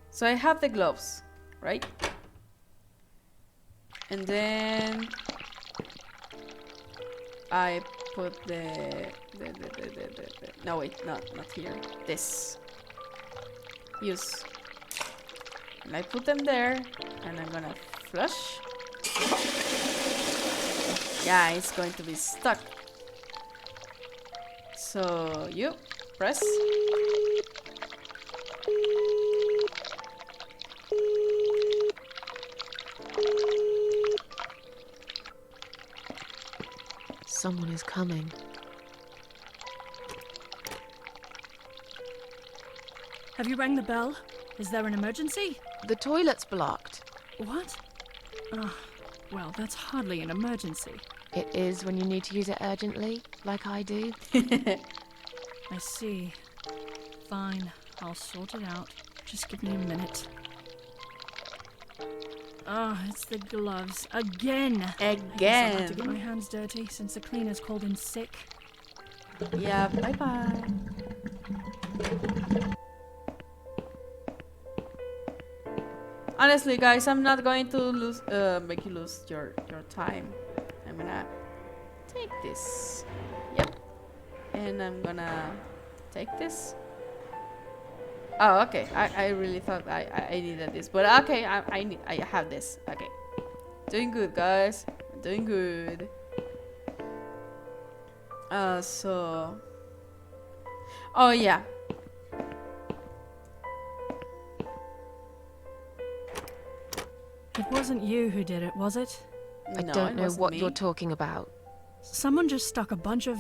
So I have the gloves, right? And then... I put the no wait, not here. This. Use. And I put them there, and I'm gonna flush. Yeah, it's going to be stuck. So you press. Someone is coming. Have you rang the bell? Is there an emergency? The toilet's blocked. What? Oh, well, that's hardly an emergency. It is when you need to use it urgently, like I do. I see. Fine, I'll sort it out. Just give me a minute. Oh, it's the gloves. Again! I guess I'll have to get my hands dirty since the cleaner's called in sick. Yeah, bye-bye. Honestly, guys, I'm not going to make you lose your time. I'm gonna take this. Yep. And I'm gonna take this. Oh, okay. I really thought I needed this, but okay. I have this. Okay. Doing good, guys. Doing good. So. Oh yeah. wasn't you who did it, was it? I No, don't it know wasn't what me. you're talking about. Someone just stuck a bunch of...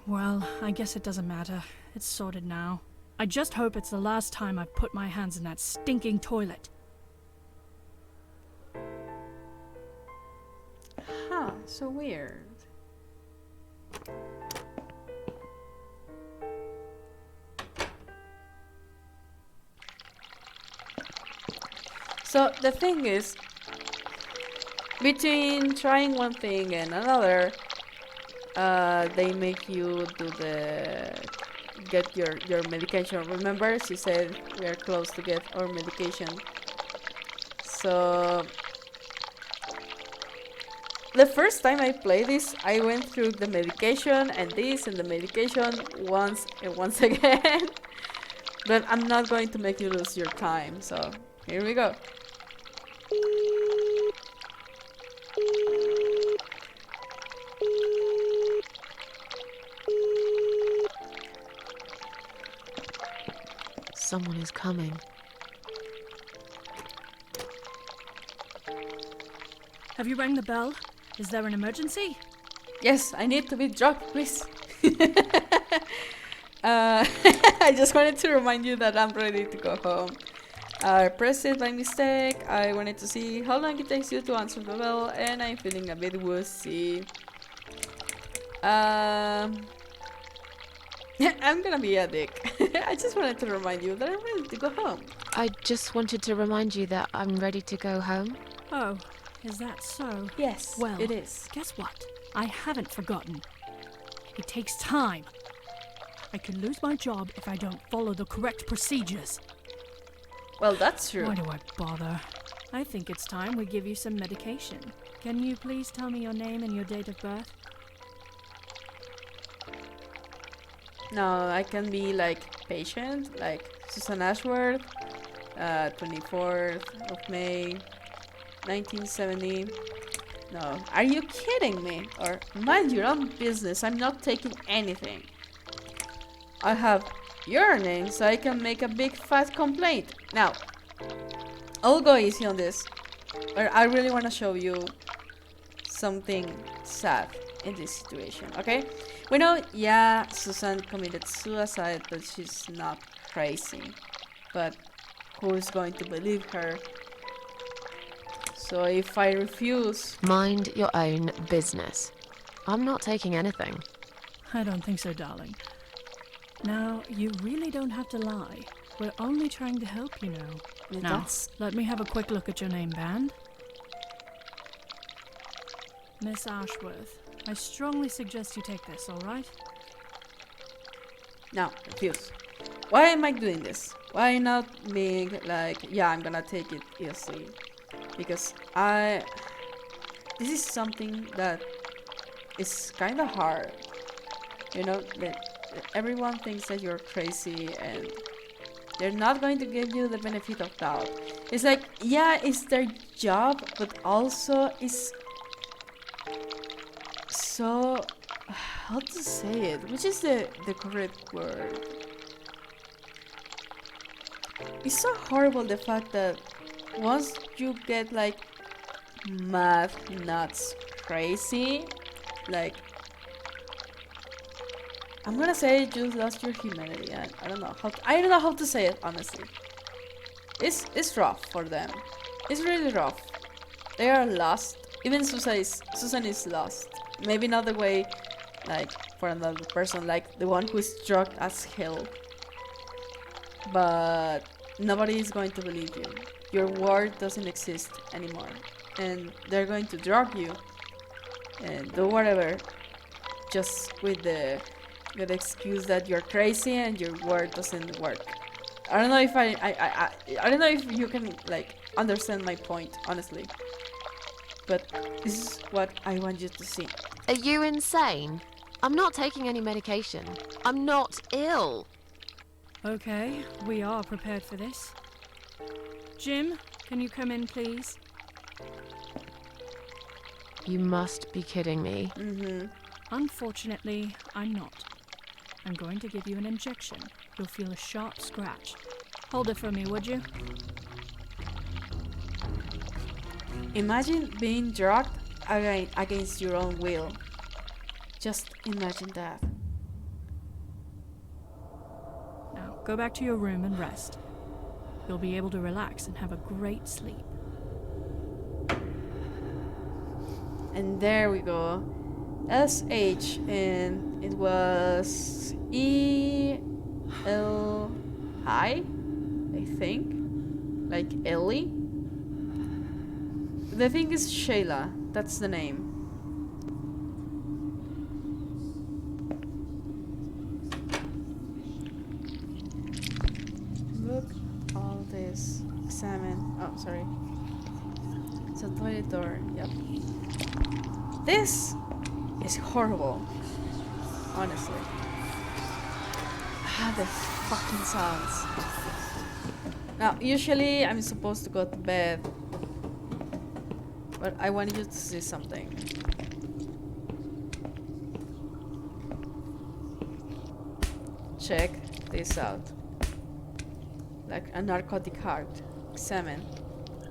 Well, I guess it doesn't matter. It's sorted now. I just hope it's the last time I've put my hands in that stinking toilet. Huh, so weird. So the thing is, between trying one thing and another, they make you do get your medication. Remember, she said we are close to get our medication. So the first time I played this, I went through the medication and this and the medication once and once again. But I'm not going to make you lose your time, so here we go. Someone is coming. Have you rang the bell? Is there an emergency? Yes, I need to be drugged, please. I just wanted to remind you that I'm ready to go home. I pressed it by mistake. I wanted to see how long it takes you to answer the bell, and I'm feeling a bit woozy. I'm gonna be a dick. I just wanted to remind you that I'm ready to go home. I just wanted to remind you that I'm ready to go home. Oh, is that so? Yes, Well, it is. guess what? I haven't forgotten. It takes time. I could lose my job if I don't follow the correct procedures. Well, that's true. Why do I bother? I think it's time we give you some medication. Can you please tell me your name and your date of birth? No, I can be like patient, like Susan Ashworth, 24th of May, 1970. No, are you kidding me? Or mind your own business, I'm not taking anything. I have your name so I can make a big fat complaint. Now, I'll go easy on this. But I really want to show you something sad in this situation, okay? We know, yeah, Susan committed suicide, but she's not crazy. But who's going to believe her? So if I refuse... Mind your own business. I'm not taking anything. I don't think so, darling. Now, you really don't have to lie. We're only trying to help, you know. Now, That's... let me have a quick look at your name band. Miss Ashworth, I strongly suggest you take this, alright? No, refuse. Why am I doing this? Why not being like, yeah, I'm gonna take it easily? Because this is something that is kind of hard. You know, that everyone thinks that you're crazy and they're not going to give you the benefit of doubt. It's like, yeah, it's their job, but also it's so... how to say it? Which is the correct word? It's so horrible, the fact that once you get like mad, nuts, crazy, like, I'm gonna say you lost your humanity. I don't know how to say it, honestly. It's rough for them. It's really rough. They are lost. Even Susan is lost. Maybe not the way, like, for another person, like the one who's drugged as hell. But nobody is going to believe you. Your word doesn't exist anymore. And they're going to drug you and do whatever just with the excuse that you're crazy and your word doesn't work. I don't know if I don't know if you can like understand my point, honestly. But this is what I want you to see. Are you insane? I'm not taking any medication. I'm not ill. Okay, we are prepared for this. Jim, can you come in, please? You must be kidding me. Unfortunately, I'm not. I'm going to give you an injection. You'll feel a sharp scratch. Hold it for me, would you? Imagine being drugged against your own will. Just imagine that. Now, go back to your room and rest. You'll be able to relax and have a great sleep. And there we go. SH, and it was ELI, I think. Like Ellie. The thing is Shayla. That's the name. Look all this. Examine. Oh, sorry. It's a toilet door. Yep. This is horrible. Honestly. Ah, the fucking sounds. Now, usually I'm supposed to go to bed. But I want you to see something. Check this out. Like a narcotic heart. Examine.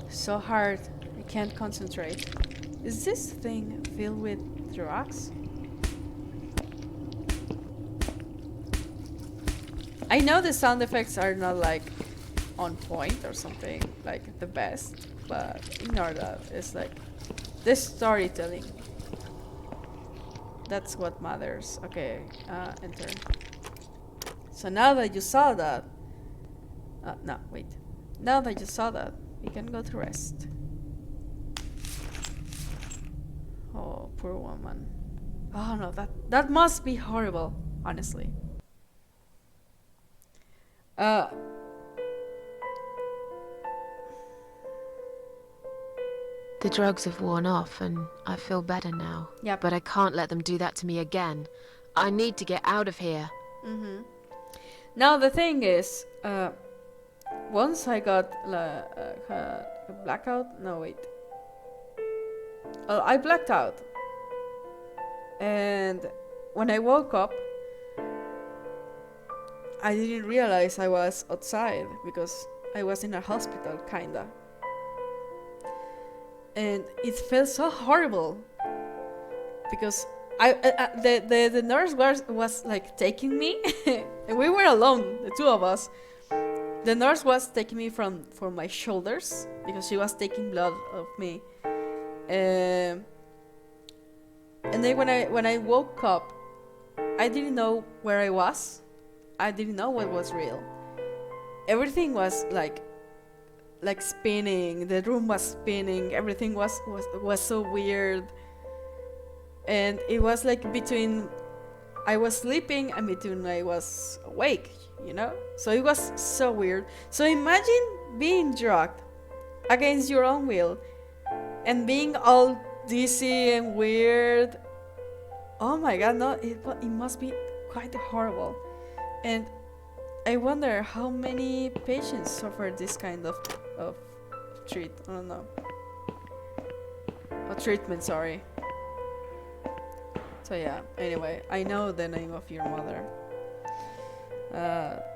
So hard, I can't concentrate. Is this thing filled with drugs? I know the sound effects are not like on point or something, like the best, but ignore that. It's like the storytelling. That's what matters. Okay, enter. So now that you saw that, no, wait. Now that you saw that, you can go to rest. Oh, poor woman. Oh no, that must be horrible, honestly. The drugs have worn off and I feel better now. Yep. But I can't let them do that to me again. I need to get out of here. Mm-hmm. Now the thing is, once I got a blackout. No, wait. I blacked out, and when I woke up, I didn't realize I was outside because I was in a hospital, kinda. And it felt so horrible because the nurse was like taking me, and we were alone, the two of us. The nurse was taking me from my shoulders because she was taking blood of me. And then when I woke up, I didn't know where I was. I didn't know what was real. Everything was like spinning. The room was spinning. Everything was so weird. And it was like between I was sleeping and between I was awake, you know? So it was so weird. So imagine being drugged against your own will and being all dizzy and weird. Oh my god, no, it must be quite horrible. And I wonder how many patients suffer this kind of I don't know. Treatment, sorry. So yeah, anyway, I know the name of your mother.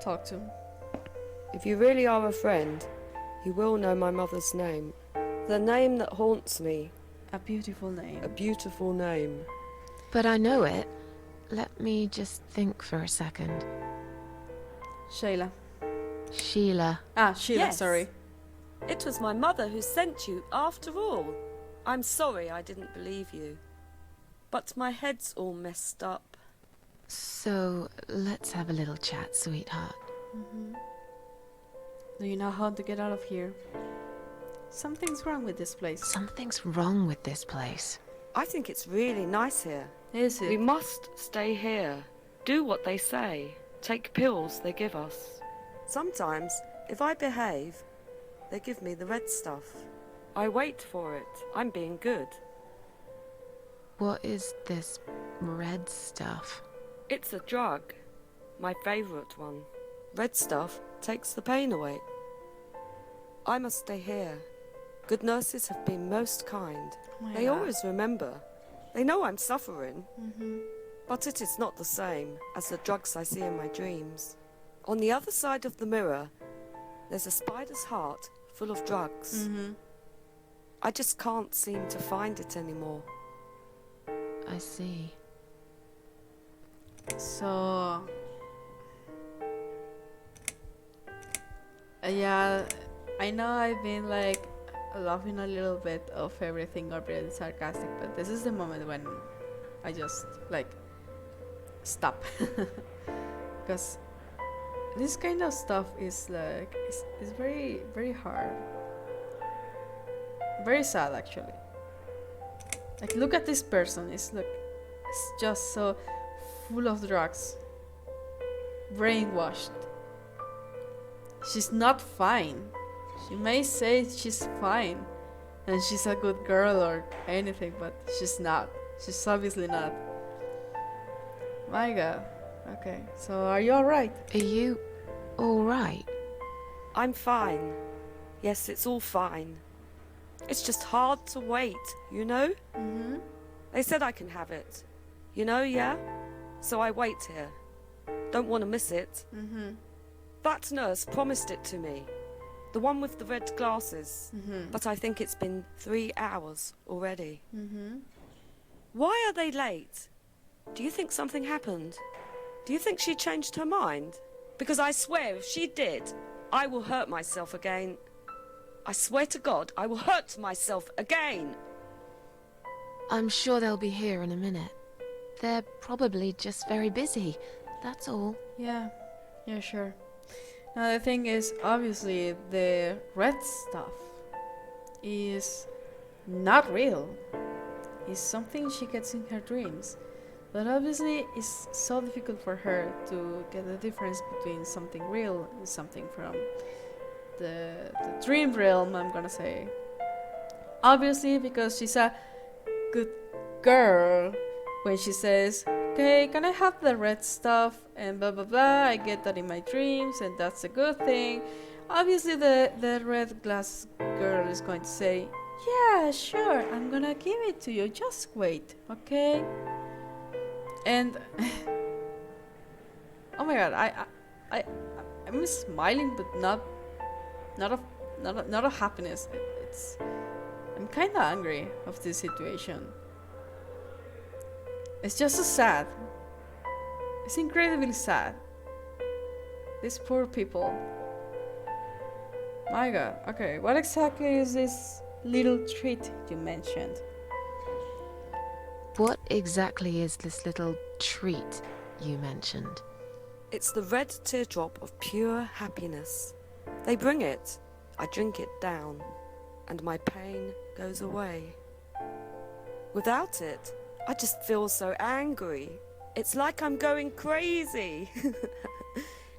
Talk to him. If you really are a friend, you will know my mother's name. The name that haunts me. A beautiful name. A beautiful name. But I know it. Let me just think for a second. Shayla. Sheila. Ah, Sheila, Yes. sorry. It was my mother who sent you, after all. I'm sorry I didn't believe you. But my head's all messed up. So, let's have a little chat, sweetheart. Mm-hmm. Do you know how to get out of here? Something's wrong with this place. Something's wrong with this place. I think it's really nice here. Is it? We must stay here. Do what they say. Take pills they give us. Sometimes, if I behave, they give me the red stuff. I wait for it. I'm being good. What is this red stuff? It's a drug. My favourite one. Red stuff takes the pain away. I must stay here. Good nurses have been most kind. Oh my They God. always remember. They know I'm suffering. Mm-hmm. But it is not the same as the drugs I see in my dreams. On the other side of the mirror, there's a spider's heart full of drugs. Mm-hmm. I just can't seem to find it anymore. I see. So yeah, I know I've been like laughing a little bit of everything or being sarcastic, but this is the moment when I just like stop. Because this kind of stuff is like it's very very hard, very sad actually. Like, look at this person. It's just so full of drugs, brainwashed. She's not fine. She may say she's fine and she's a good girl or anything, but she's not. She's obviously not. My God. Okay, so are you alright? Are you alright? I'm fine. Yes, it's all fine. It's just hard to wait, you know? Mm-hmm. They said I can have it. You know, yeah? So I wait here. Don't want to miss it. Mm-hmm. That nurse promised it to me. The one with the red glasses. Mm-hmm. But I think it's been 3 hours already. Mm-hmm. Why are they late? Do you think something happened? Do you think she changed her mind? Because I swear if she did, I will hurt myself again. I swear to God, I will hurt myself again. I'm sure they'll be here in a minute. They're probably just very busy, that's all. Yeah, sure. Now the thing is, obviously the red stuff is not real. It's something she gets in her dreams. But obviously it's so difficult for her to get the difference between something real and something from the dream realm, I'm gonna say. Obviously because she's a good girl when she says, okay, can I have the red stuff and blah blah blah, I get that in my dreams and that's a good thing. Obviously the red glass girl is going to say, yeah, sure, I'm gonna give it to you, just wait, okay? And oh my God, I'm smiling, but not of happiness. I'm kind of angry of this situation. It's just so sad. It's incredibly sad. These poor people. My God. Okay, what exactly is this little treat you mentioned? What exactly is this little treat you mentioned? It's the red teardrop of pure happiness. They bring it, I drink it down, and my pain goes away. Without it, I just feel so angry. It's like I'm going crazy.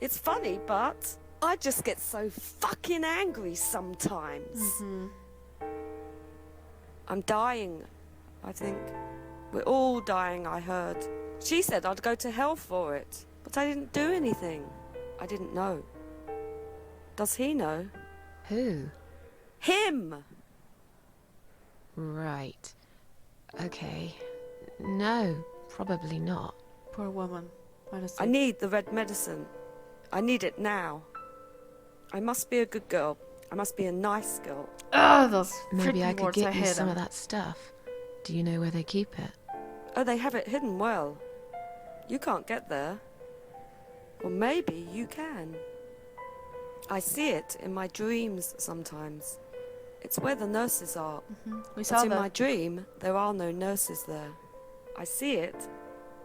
It's funny, but I just get so fucking angry sometimes. Mm-hmm. I'm dying, I think. We're all dying, I heard. She said I'd go to hell for it, but I didn't do anything. I didn't know. Does he know? Who? Him! Right. Okay. No, probably not. Poor woman. Honestly. I need the red medicine. I need it now. I must be a good girl. I must be a nice girl. Ah, those Maybe I freaking could words, I get you hate some them. of that stuff. Do you know where they keep it? Oh, they have it hidden well. You can't get there. Or maybe you can. I see it in my dreams sometimes. It's where the nurses are. We But saw in that. my dream, there are no nurses there. I see it,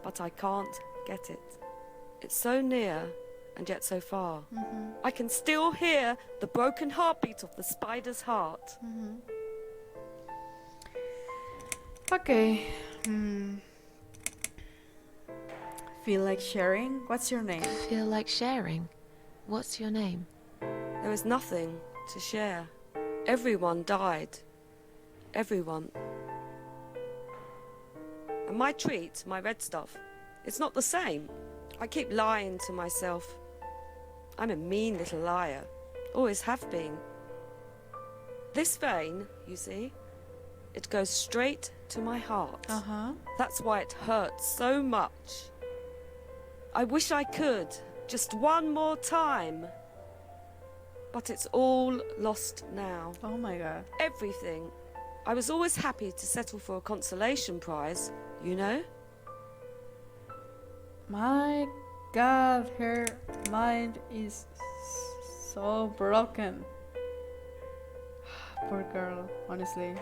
but I can't get it. It's so near and yet so far. I can still hear the broken heartbeat of the spider's heart. Okay. Feel like sharing? What's your name? Feel like sharing? What's your name? There is nothing to share. Everyone died. Everyone. And my treat, my red stuff, it's not the same. I keep lying to myself. I'm a mean little liar. Always have been. This vein, you see, it goes straight to my heart. Uh-huh. That's why it hurts so much. I wish I could, just one more time. But it's all lost now. Oh my God. Everything. I was always happy to settle for a consolation prize, you know? My god, her mind is so broken. Poor girl, honestly.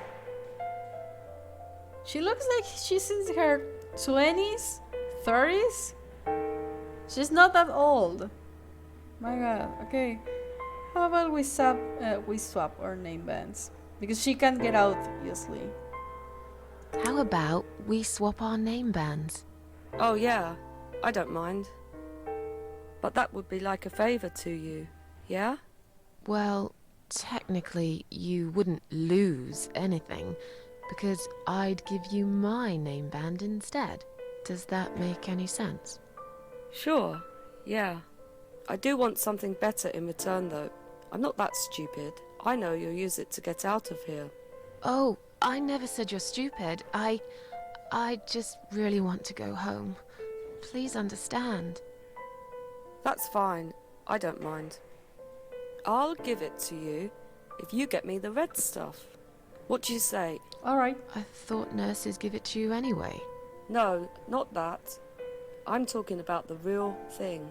She looks like she's in her 20s, 30s. She's not that old. My god, okay. How about we swap our name bands? Because she can't get out easily. How about we swap our name bands? Oh yeah, I don't mind. But that would be like a favour to you, yeah? Well, technically, you wouldn't lose anything, because I'd give you my name band instead. Does that make any sense? Sure, yeah. I do want something better in return though. I'm not that stupid. I know you'll use it to get out of here. Oh, I never said you're stupid. I just really want to go home. Please understand. That's fine. I don't mind. I'll give it to you if you get me the red stuff. What do you say? Alright. I thought nurses give it to you anyway. No, not that. I'm talking about the real thing.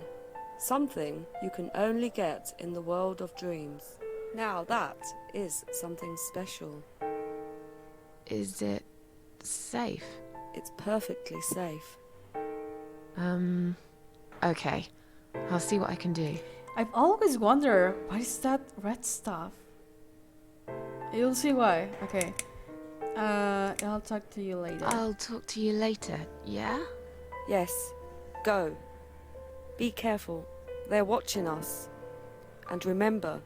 Something you can only get in the world of dreams. Now that is something special. Is it safe? It's perfectly safe. Okay. I'll see what I can do. I've always wondered, what is that red stuff? You'll see why. Okay. I'll talk to you later. I'll talk to you later, yeah? Yes, go. Be careful. They're watching us. And remember,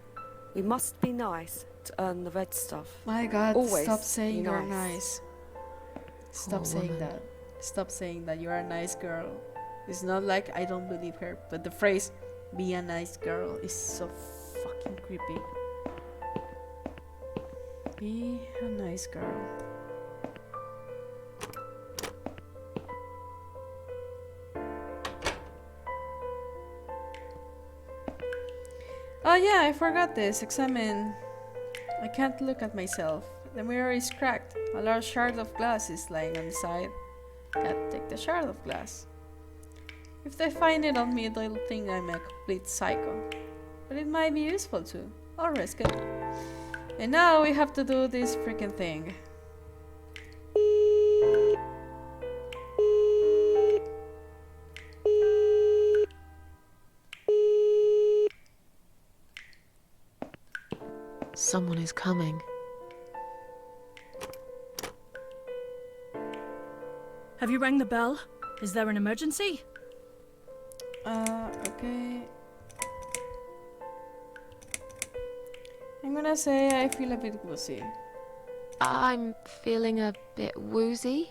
we must be nice to earn the red stuff. My god, Always stop saying be you're nice. nice. Stop Poor saying woman. that. Stop saying that you're a nice girl. It's not like I don't believe her, but the phrase, be a nice girl, is so fucking creepy. Be a nice girl. Oh yeah, I forgot this. Examine. I can't look at myself. The mirror is cracked. A large shard of glass is lying on the side. Gotta take the shard of glass. If they find it on me, they'll think I'm a complete psycho. But it might be useful too. I'll risk it. And now we have to do this freaking thing. Someone is coming. Have you rang the bell? Is there an emergency? Okay. I'm gonna say I feel a bit woozy. I'm feeling a bit woozy.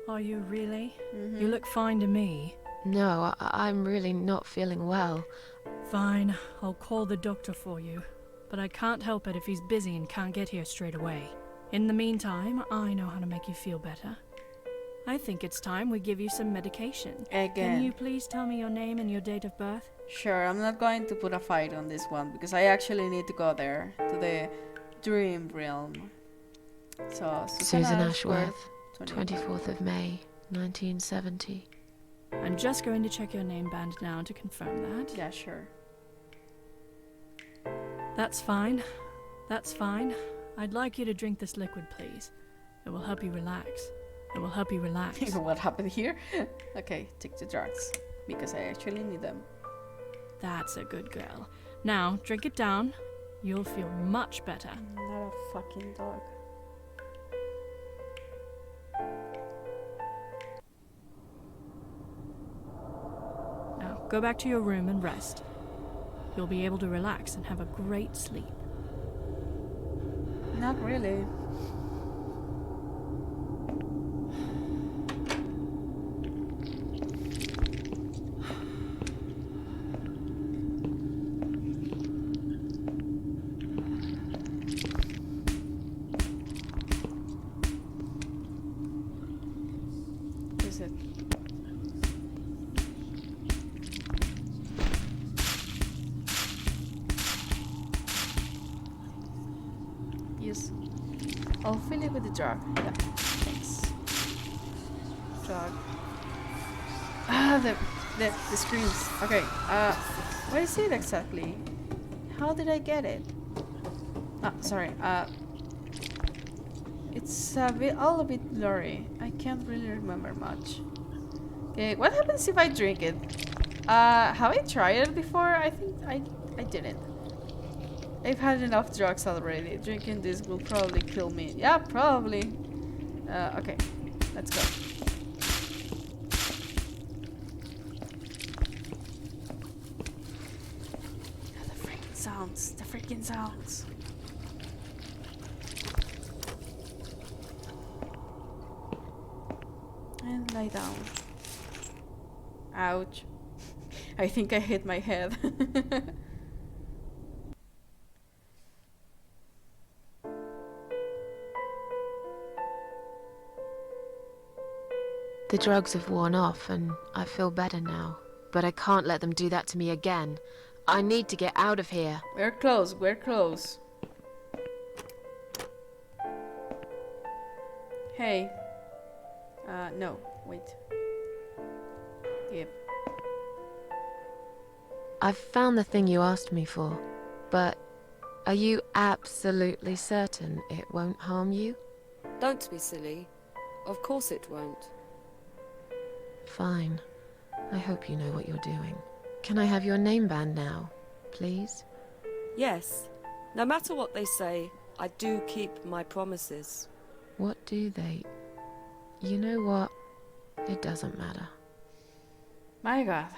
Are you really? Mhm. You look fine to me. No, I'm really not feeling well. Fine, I'll call the doctor for you. But I can't help it if he's busy and can't get here straight away. In the meantime, I know how to make you feel better. I think it's time we give you some medication. Again. Can you please tell me your name and your date of birth? Sure, I'm not going to put a fight on this one because I actually need to go there to the dream realm. So, Susan Ashworth, 20. 24th of May, 1970. I'm just going to check your name band now to confirm that. Yeah, sure. That's fine. That's fine. I'd like you to drink this liquid, please. It will help you relax. It will help you relax. What happened here? Okay, take the drugs because I actually need them. That's a good girl. Now, drink it down. You'll feel much better. I'm not a fucking dog. Now, go back to your room and rest. You'll be able to relax and have a great sleep. Not really. Is it? Yes. I'll stick with the drug. Yeah, thanks. Drug. Ah, the screens. Okay, what is it exactly? How did I get it? Ah, sorry, it's all a bit blurry. I can't really remember much. Okay, what happens if I drink it? Have I tried it before? I think I didn't. I've had enough drugs already. Drinking this will probably kill me. Yeah, probably. Okay, let's go. The freaking sounds. And lie down. Ouch. I think I hit my head. The drugs have worn off and I feel better now. But I can't let them do that to me again. I need to get out of here. We're close, we're close. Hey. No, wait. Yep. I've found the thing you asked me for, but are you absolutely certain it won't harm you? Don't be silly. Of course it won't. Fine. I hope you know what you're doing. Can I have your name band now, please? Yes. No matter what they say, I do keep my promises. What do they... You know what? It doesn't matter. My god.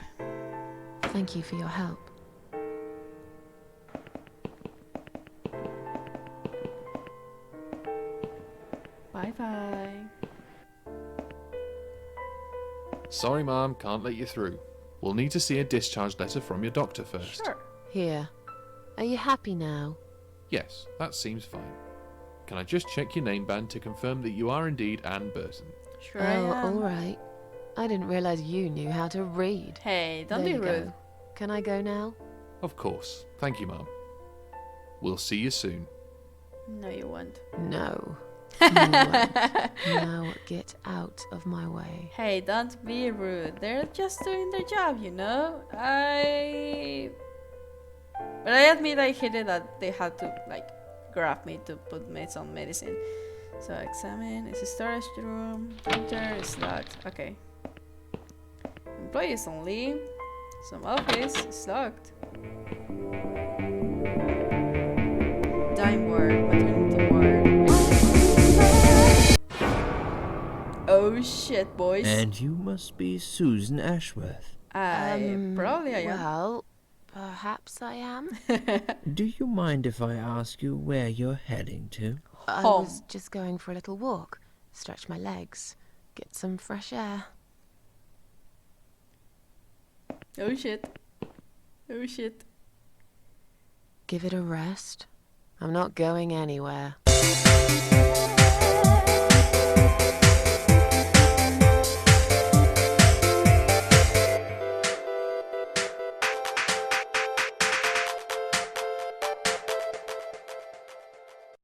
Thank you for your help. Bye-bye. Sorry, Mom, can't let you through. We'll need to see a discharge letter from your doctor first. Sure. Here. Are you happy now? Yes, that seems fine. Can I just check your name band to confirm that you are indeed Anne Burton? Sure I am. all right. I didn't realize you knew how to read. Hey, don't There be you rude. go. Can I go now? Of course. Thank you, Mom. We'll see you soon. No, you won't. No. You won't. Now get out of my way. Hey, don't be rude. They're just doing their job, you know? But I admit I hated that they had to, like, grab me to put me some medicine. So, examine. Is a storage room. Enter is locked. Okay. Employees only. Some office is locked. Dime word. Maternity word. Oh shit, boys. And you must be Susan Ashworth. Probably I am. Well, perhaps I am. Do you mind if I ask you where you're heading to? I Home. was just going for a little walk, stretch my legs, get some fresh air. Oh shit. Oh shit. Give it a rest. I'm not going anywhere.